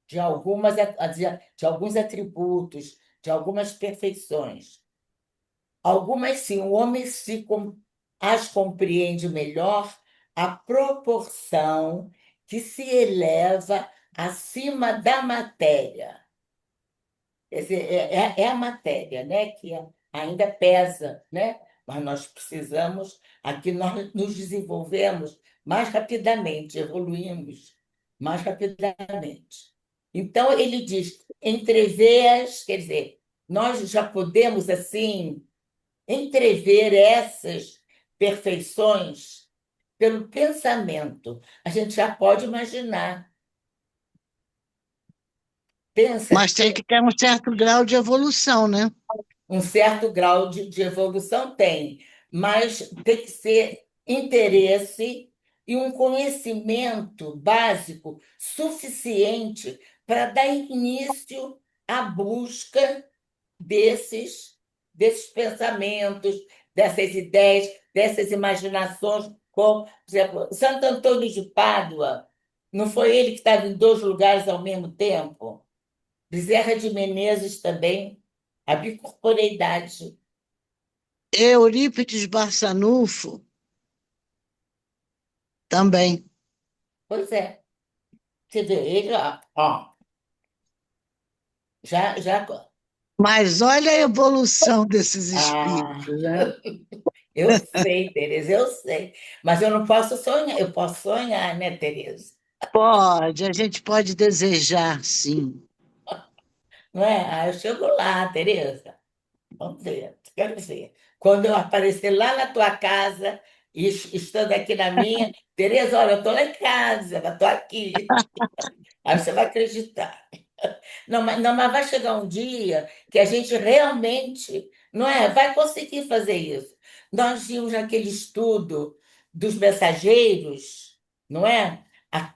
de alguns atributos, de algumas perfeições. Algumas, sim, o homem as compreende melhor à proporção que se eleva acima da matéria. Quer dizer, é a matéria, né, que ainda pesa, né? Mas nós precisamos, aqui nós nos desenvolvemos mais rapidamente, evoluímos mais rapidamente. Então, ele diz, entrevês, quer dizer, nós já podemos, assim, entrever essas perfeições pelo pensamento. A gente já pode imaginar. Pensa mas tem que ter um certo grau de evolução, né? um certo grau de evolução tem, mas tem que ser interesse e um conhecimento básico suficiente para dar início à busca desses pensamentos, dessas ideias, dessas imaginações, como, por exemplo, Santo Antônio de Pádua, não foi ele que estava em dois lugares ao mesmo tempo? Bezerra de Menezes também, a bicorporeidade. Eurípides Barçanufo também. Pois é. Você vê, ele, ó, já. Mas olha a evolução desses Ah, espíritos, né? eu sei, Tereza, eu sei. Mas eu não posso sonhar, eu posso sonhar, né, Tereza? Pode, a gente pode desejar, sim. Não é? Ah, eu chego lá, Tereza. Vamos ver, quero ver. Quando eu aparecer lá na tua casa, estando aqui na minha, Tereza, olha, eu estou lá em casa, eu estou aqui. Aí você vai acreditar. Não, mas vai chegar um dia que a gente realmente, não é, vai conseguir fazer isso. Nós vimos naquele estudo dos mensageiros, não é?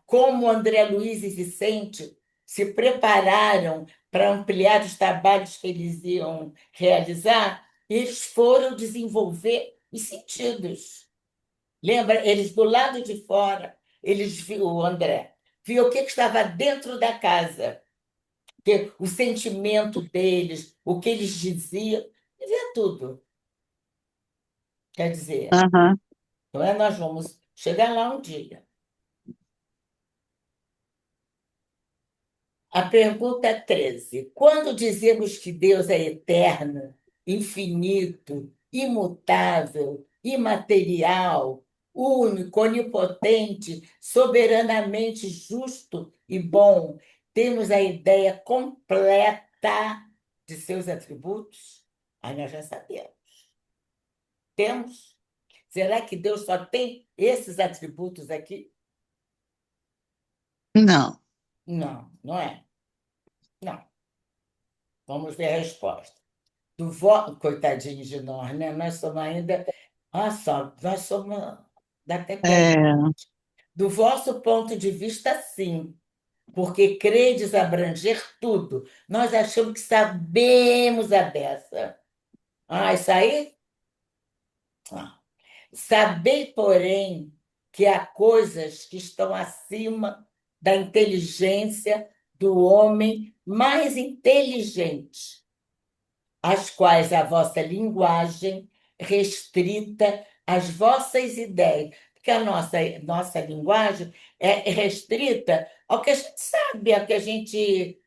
Como André Luiz e Vicente se prepararam para ampliar os trabalhos que eles iam realizar, eles foram desenvolver os sentidos. Lembra? Eles do lado de fora, eles viu o André, viu o que estava dentro da casa, que o sentimento deles, o que eles diziam, dizia tudo. Quer dizer, Aham. não é? Nós vamos chegar lá um dia. A pergunta 13. Quando dizemos que Deus é eterno, infinito, imutável, imaterial, único, onipotente, soberanamente justo e bom, temos a ideia completa de seus atributos? Aí nós já sabemos. Temos? Será que Deus só tem esses atributos aqui? Não. Não, não é. Não. Vamos ver a resposta. Coitadinhos de nós, né? Nós somos ainda. Olha só, nós somos. Dá até pena. É, Do vosso ponto de vista, sim, porque credes abranger tudo. Nós achamos que sabemos a beça. Ah, isso aí? Ah. Sabei, porém, que há coisas que estão acima da inteligência do homem mais inteligente, as quais a vossa linguagem restrita às vossas ideias. Porque a nossa linguagem é restrita ao que a gente sabe, ao que a gente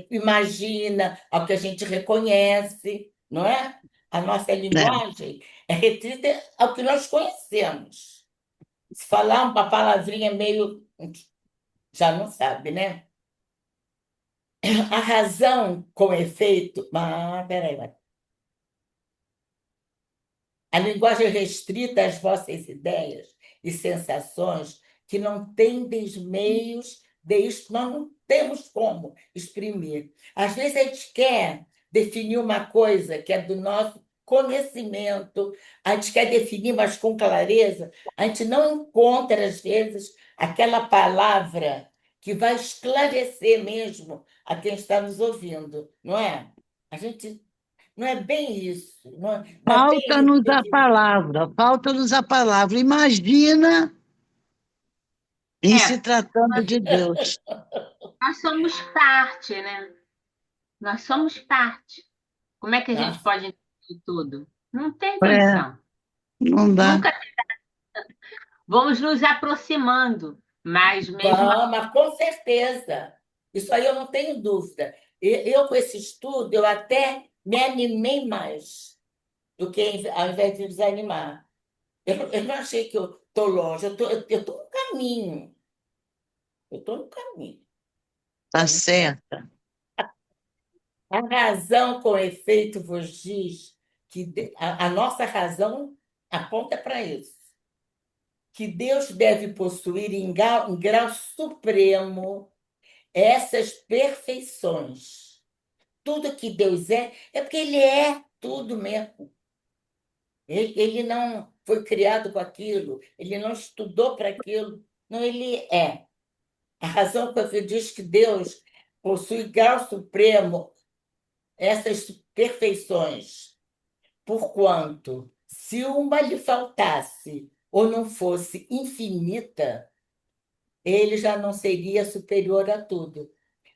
imagina, ao que a gente reconhece, não é? A nossa É, linguagem é restrita ao que nós conhecemos. Se falar uma palavrinha meio. Já não sabe, né? A razão com efeito. Ah, peraí, a linguagem restrita às vossas ideias e sensações que não tendes meios de isso, nós não temos como exprimir. Às vezes a gente quer definir uma coisa que é do nosso conhecimento, a gente quer definir, mas com clareza, a gente não encontra, às vezes, aquela palavra que vai esclarecer mesmo a quem está nos ouvindo, não é? A gente não é bem isso, não é bem falta-nos a definir. palavra, falta-nos a palavra. Imagina em se É, tratando de Deus. nós somos parte, né? Nós somos parte. Como é que a gente Nossa, pode entender tudo? Não tem É, condição. não dá. Nunca vamos nos aproximando, mas mesmo assim, vamos, com certeza. Isso aí eu não tenho dúvida. Eu, com esse estudo, eu até me animei mais do que ao invés de desanimar. Eu não achei que eu estou longe, eu tô no caminho. Eu estou no caminho. Tá Estamos certos. certa. A razão com efeito vos diz que a nossa razão aponta para isso. Que Deus deve possuir em grau supremo essas perfeições. Tudo que Deus é porque Ele é tudo mesmo. Ele não foi criado com aquilo, ele não estudou para aquilo, não, ele é. A razão que eu diz que Deus possui grau supremo essas perfeições, porquanto, se uma lhe faltasse ou não fosse infinita, ele já não seria superior a tudo.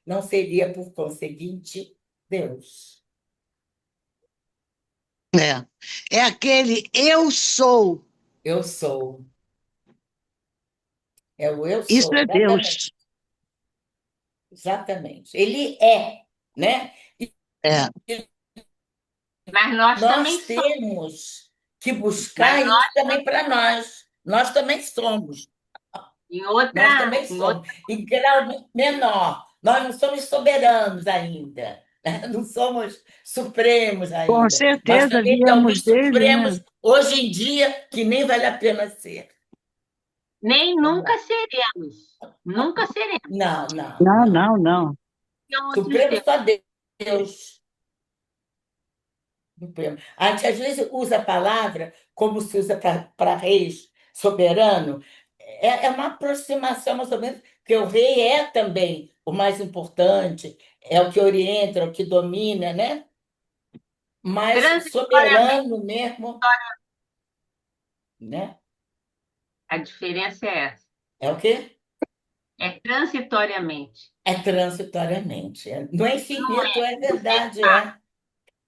Não seria, por conseguinte, Deus. É. É aquele eu sou. Eu sou. É o eu Isso sou, é exatamente. Deus. Exatamente. Ele é, né? E É. mas nós também nós somos, temos que mas buscar isso nós também para nós. Nós também somos. em Nós também outra, em somos. outra, Em grau menor. Nós não somos soberanos ainda. Né? Não somos supremos Com ainda. Nós certeza também temos viemos alguns dele, né? supremos hoje em dia que nem vale a pena ser. nem Vamos nunca lá. seremos, nunca seremos. Não, não, Não, não. não, não. São outros Supremo tempos. só Deus. Supremo. A gente às vezes usa a palavra como se usa para reis soberano. É uma aproximação, mais ou menos, porque o rei é também o mais importante, é o que orienta, é o que domina, né? Mas Transitoriamente, soberano mesmo, né? a diferença é essa. É o quê? É transitoriamente. É transitoriamente. Não é Não infinito, é é o tempo, verdade, é.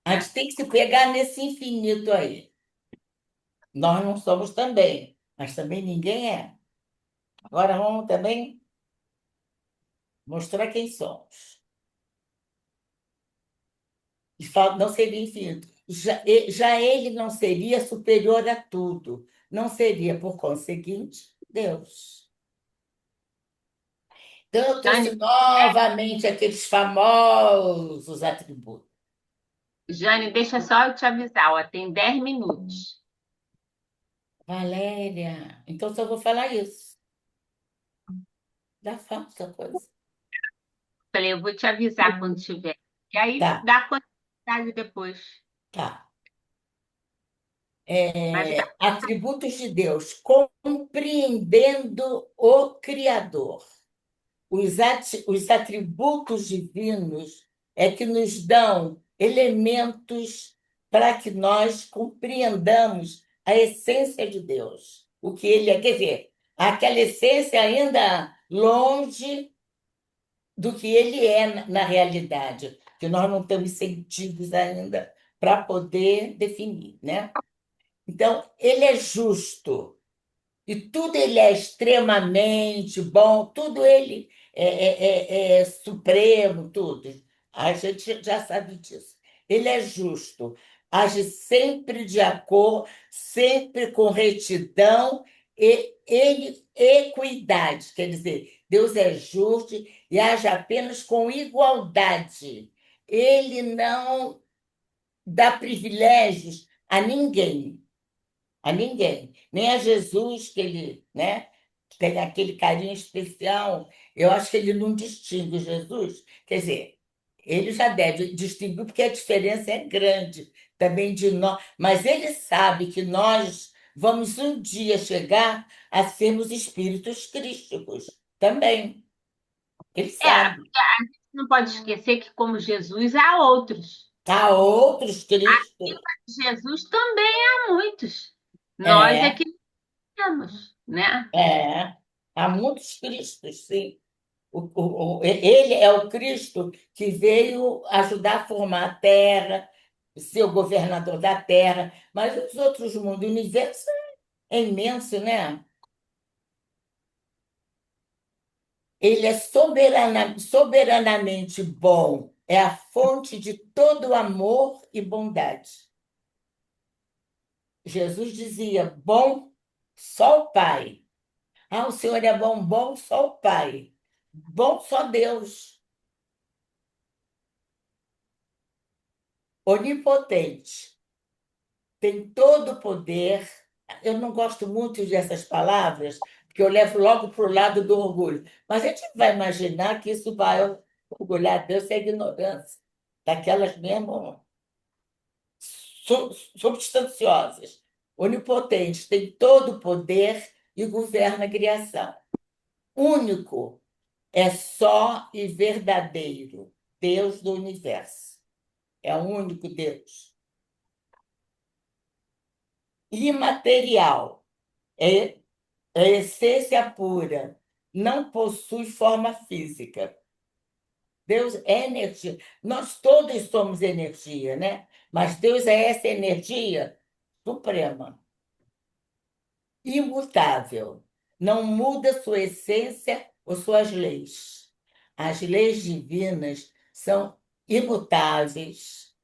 A né? gente tem que se pegar nesse infinito aí. Nós não somos também, mas também ninguém é. Agora vamos também mostrar quem somos. E não seria infinito. Já ele não seria superior a tudo. Não seria, por conseguinte, Deus. Então, eu Jane, trouxe novamente aqueles famosos atributos. Jane, deixa só eu te avisar, ó, tem 10 minutos. Valéria, então só vou falar isso. Já falta coisa. Falei, eu vou te avisar quando tiver. E aí Tá, dá continuidade depois. tá. Mas Atributos de Deus, compreendendo o Criador. Os atributos divinos é que nos dão elementos para que nós compreendamos a essência de Deus, o que ele é. Quer dizer, aquela essência ainda longe do que ele é na realidade, que nós não temos sentidos ainda para poder definir, né? Então, ele é justo. E tudo ele é extremamente bom, tudo ele é supremo, tudo. A gente já sabe disso. Ele é justo, age sempre de acordo, sempre com retidão e equidade. Quer dizer, Deus é justo e age apenas com igualdade. Ele não dá privilégios a ninguém, nem a Jesus, que ele, né, tem aquele carinho especial. Eu acho que ele não distingue Jesus. Quer dizer, ele já deve distinguir, porque a diferença é grande também de nós. Mas ele sabe que nós vamos um dia chegar a sermos espíritos crísticos também. Ele sabe. não pode esquecer que, como Jesus, há outros. Há outros cristos. Jesus também há muitos. Nós é É, que temos, né? há muitos cristos, sim. Ele é o Cristo que veio ajudar a formar a Terra, ser o governador da Terra, mas os outros mundos, o universo é imenso, né? Ele é soberanamente bom, é a fonte de todo amor e bondade. Jesus dizia: bom só o Pai. Ah, o Senhor é bom, bom só o Pai. Bom só Deus, onipotente, tem todo o poder. Eu não gosto muito dessas palavras, porque eu levo logo para o lado do orgulho. Mas a gente vai imaginar que isso vai orgulhar Deus, é ignorância, daquelas mesmo substanciosas. Onipotente, tem todo o poder e governa a criação. Único, é só e verdadeiro, Deus do universo. É o único Deus. Imaterial, é essência pura, não possui forma física. Deus é energia. Nós todos somos energia, né? Mas Deus é essa energia suprema, imutável. Não muda sua essência ou suas leis. As leis divinas são imutáveis,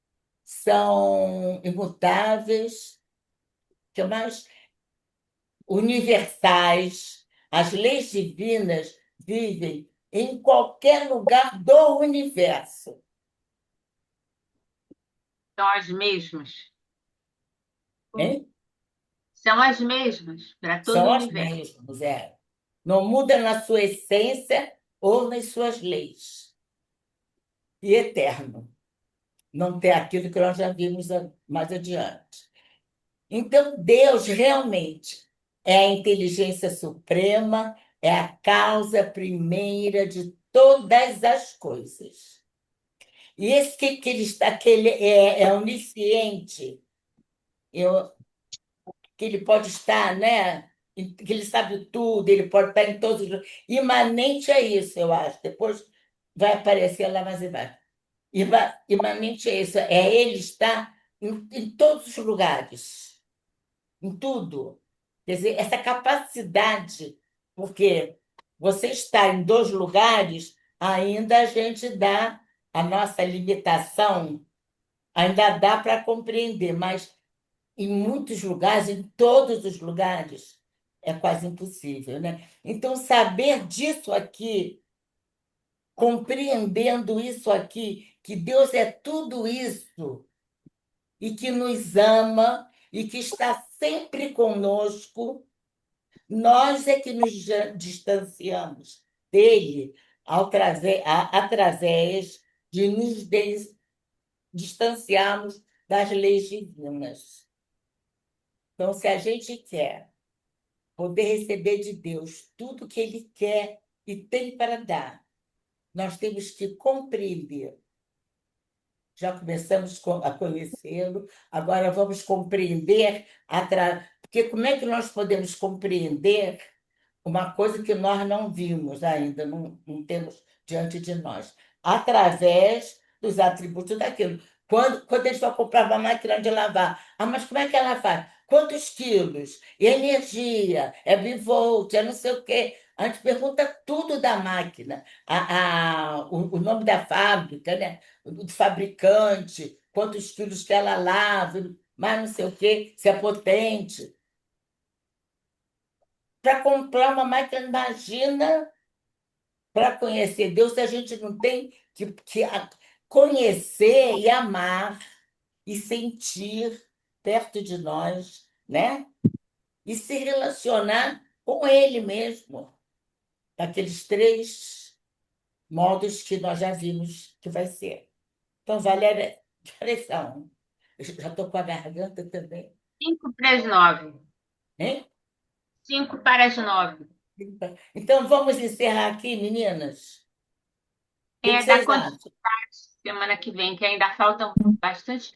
que mais? Universais. As leis divinas vivem em qualquer lugar do universo. São as mesmas. Hein? São as mesmas para todo São o as universo. mesmas, é. Não muda na sua essência ou nas suas leis. E eterno. Não tem aquilo que nós já vimos mais adiante. Então, Deus realmente é a inteligência suprema, é a causa primeira de todas as coisas. E esse que ele está, que ele é onisciente, eu, que ele pode estar, né? Que ele sabe tudo, ele pode estar em todos os. Imanente é isso, eu acho. Depois vai aparecer lá mais embaixo. Imanente é isso, é ele estar em todos os lugares, em tudo. Quer dizer, essa capacidade, porque você está em dois lugares, ainda a gente dá a nossa limitação, ainda dá para compreender, mas em muitos lugares, em todos os lugares, é quase impossível, né? Então, saber disso aqui, compreendendo isso aqui, que Deus é tudo isso e que nos ama e que está sempre conosco, nós é que nos distanciamos dele através de nos distanciarmos das leis divinas. Então, se a gente quer poder receber de Deus tudo que Ele quer e tem para dar, nós temos que compreender. Já começamos a conhecê-lo, agora vamos compreender, porque como é que nós podemos compreender uma coisa que nós não vimos ainda, não temos diante de nós, através dos atributos daquilo. Quando eles vão comprar uma máquina de lavar, mas como é que ela faz? Quantos quilos? E energia? É bivolt? É não sei o quê. A gente pergunta tudo da máquina, o nome da fábrica, né? Do fabricante, quantos quilos que ela lava, mas não sei o quê, se é potente. Para comprar uma máquina, imagina, para conhecer Deus, a gente não tem que conhecer e amar e sentir perto de nós, né? E se relacionar com Ele mesmo, daqueles três modos que nós já vimos que vai ser. Então, Valéria, que pressão. Eu já estou com a garganta também. 8:55. Hein? 8:55. Então, vamos encerrar aqui, meninas? O que É da vocês continuidade acham? semana que vem, que ainda faltam bastante,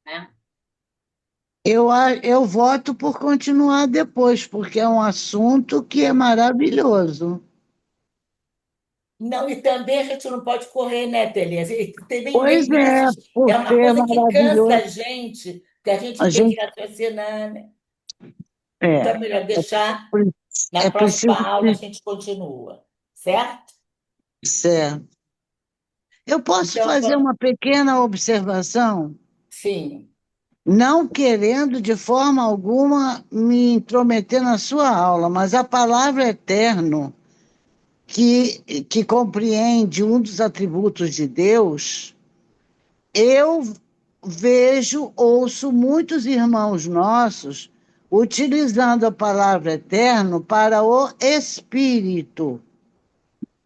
né? Eu voto por continuar depois, porque é um assunto que é maravilhoso. Não, e também a gente não pode correr, né, Tereza? E também Pois vem é, nesses. por É uma ser coisa que cansa maravilhoso, a gente, que a gente a tem que gente raciocinar, né? Então é, é melhor deixar. pre- Na é próxima preciso aula a gente continua, certo? ser. Eu posso Então, fazer uma pequena observação, sim. não querendo de forma alguma me intrometer na sua aula, mas a palavra eterno, que compreende um dos atributos de Deus, eu vejo, ouço muitos irmãos nossos utilizando a palavra eterno para o espírito,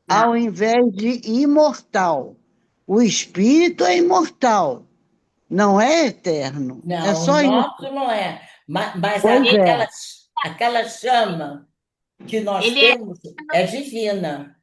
ao Não. invés de imortal. O espírito é imortal, não é eterno. É Não, o só isso. nosso não é. Mas Pois Ele, é, aquela chama que nós ele é temos é divina.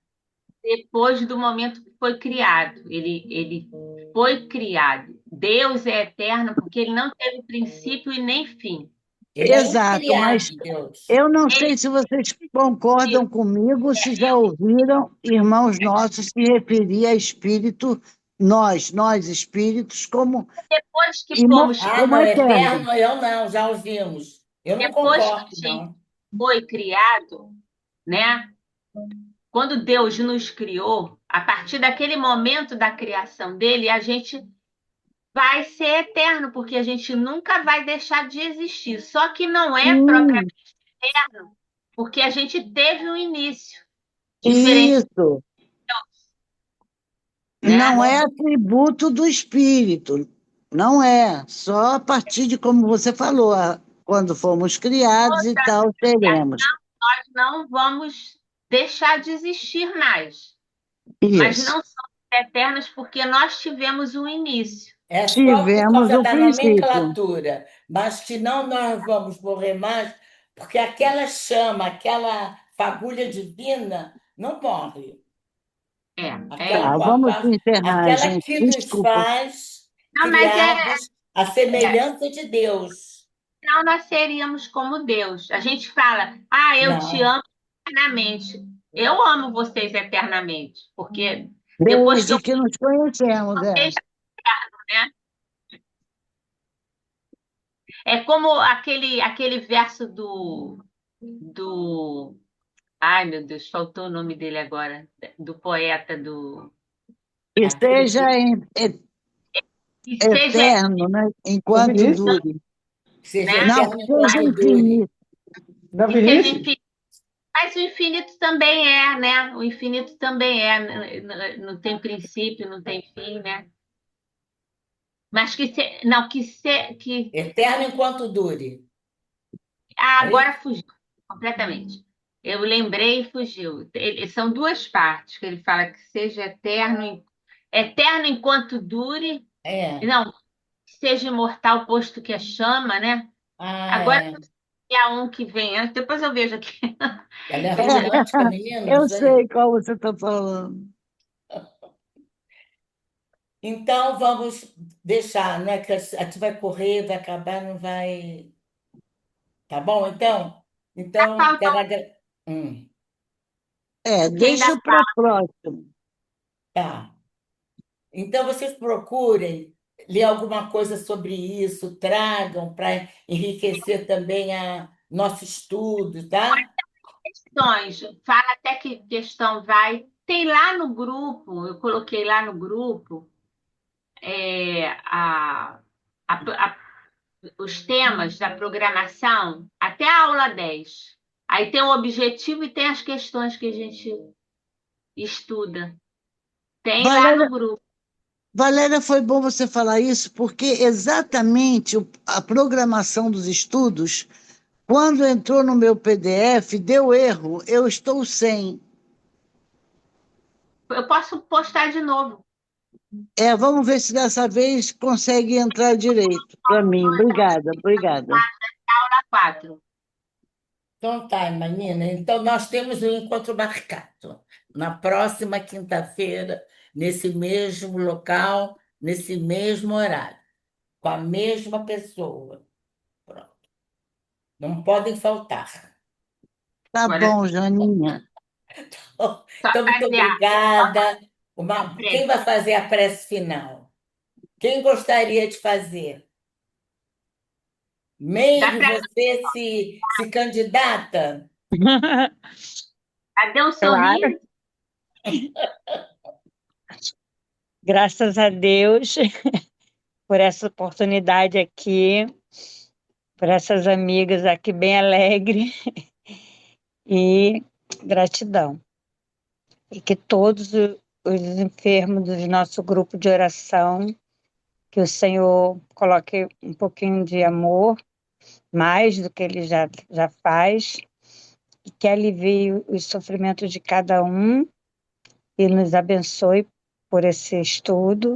depois do momento que foi criado. Ele foi criado. Deus é eterno porque ele não teve princípio e nem fim. Ele é exato, mas incriado, Deus. eu não Ele sei se vocês concordam comigo, se já ouviram irmãos nossos se referir a espírito, nós espíritos, como, depois que fomos, Ah, como não, eternos. eterno eu não, já ouvimos. Eu não depois que concordo, a gente não. foi criado, né? Quando Deus nos criou, a partir daquele momento da criação dele, a gente vai ser eterno, porque a gente nunca vai deixar de existir. Só que não é Sim, propriamente eterno, porque a gente teve um início diferente, isso. né? Não é Não, atributo do espírito, não é. Só a partir de, como você falou, quando fomos criados e tal, teremos. Nós não vamos deixar de existir mais, mas Isso. não somos eternos porque nós tivemos um início. é só por Tivemos causa o da princípio. nomenclatura, mas que não nós vamos morrer mais, porque aquela chama, aquela fagulha divina não morre. É Aquela, Tá, isso. vamos encerrar, aquela gente. que nos Desculpa. faz Não, mas criados à é, semelhança de Deus. não nós seríamos como Deus. A gente fala, ah, eu te Não. amo eternamente. Eu amo vocês eternamente, porque depois que Desde eu que nos conhecemos, é. fiz, né? É como aquele verso do, ai meu Deus, faltou o nome dele agora, do poeta do Que Aquele seja que que seja, eterno, né? O Enquanto Vinícius? dure. seja né? Não, que eterno seja enquanto dure. infinito. Da Que seja Vinícius? infinito. Mas o infinito também é, né? O infinito também é, não tem princípio, não tem fim, né? Mas não, que Eterno enquanto dure. É agora isso? fugiu completamente. Eu lembrei e fugiu. São duas partes que ele fala que seja eterno, eterno enquanto dure, É. não, que seja imortal posto que a chama, né? Ah, Agora é. há um que vem antes, depois eu vejo aqui. Ela é Veja, romântica, menina, Eu isso aí. sei qual você está falando. Então, vamos deixar, né? Que a gente vai correr, vai acabar, não vai. Tá bom, então? Então, falta quero o que ainda Deixa para próximo. tá. Então, vocês procurem ler alguma coisa sobre isso, tragam para enriquecer também nosso estudo, tá? questões. Fala até que questão vai. Tem lá no grupo, eu coloquei lá no grupo é, a- os temas da programação até a aula 10. Aí tem o objetivo e tem as questões que a gente estuda. Tem lá Valéria, no grupo. Valéria, foi bom você falar isso, porque exatamente a programação dos estudos, quando entrou no meu PDF, deu erro, eu estou sem. Eu posso postar de novo. Vamos ver se dessa vez consegue entrar direito para mim. Obrigada, obrigada. Aula 4. Então tá, menina. Então nós temos um encontro marcado na próxima quinta-feira, nesse mesmo local, nesse mesmo horário, com a mesma pessoa. Pronto. Não podem faltar. Tá Agora bom, Janinha. só Então, muito fazer obrigada. a Quem prece. vai fazer a prece final? Quem gostaria de fazer? Dá Meire, para você se candidata? dar um Claro, sorriso? graças a Deus por essa oportunidade aqui, por essas amigas aqui bem alegre e gratidão. E que todos os enfermos do nosso grupo de oração, que o Senhor coloque um pouquinho de amor, mais do que Ele já faz, e que alivie os sofrimentos de cada um e nos abençoe por esse estudo.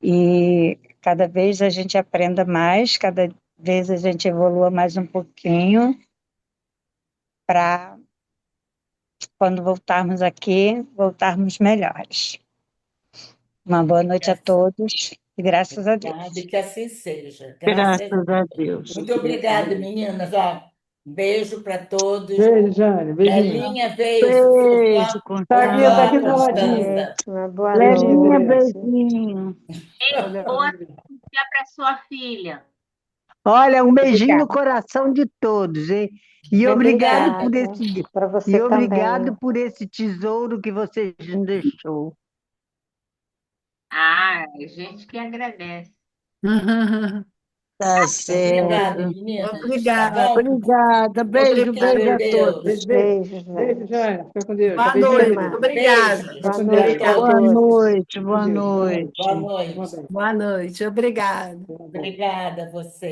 E cada vez a gente aprenda mais, cada vez a gente evolua mais um pouquinho, para quando voltarmos aqui, voltarmos melhores. Uma boa noite a todos e graças a Obrigada, Deus. e que assim seja. Graças a Graças a Deus. Deus. Muito obrigada, meninas. Ó, beijo para todos. Beijo, Jane. Beijinho. Lelinha veio, Beijo, Tadinha tá vovó aqui Constância. do Boa ladinho. Constança. noite, uma boa Beijinho, Lelinha, noite. querida. beijinho. Beijo, boa para sua filha. Olha, um beijinho no Obrigada. coração de todos, hein? E obrigado Obrigada por esse, para você também. tesouro que você nos deixou. Ah, a gente que agradece. Tá Obrigada, certo. meninas. Tá Obrigada. bom? Obrigada. Beijo, Fica beijo com a Obrigada. todos. Deus. Beijo, Beijo, gente. Jane. Fica com Deus. Boa Beijinho, Até noite, mais. querida. obrigada. Beijos Boa Fica com para Deus. noite a Boa todos. todos. noite, Fica com boa Deus. Boa noite. Boa noite. noite. Boa noite, obrigada. Obrigada a você.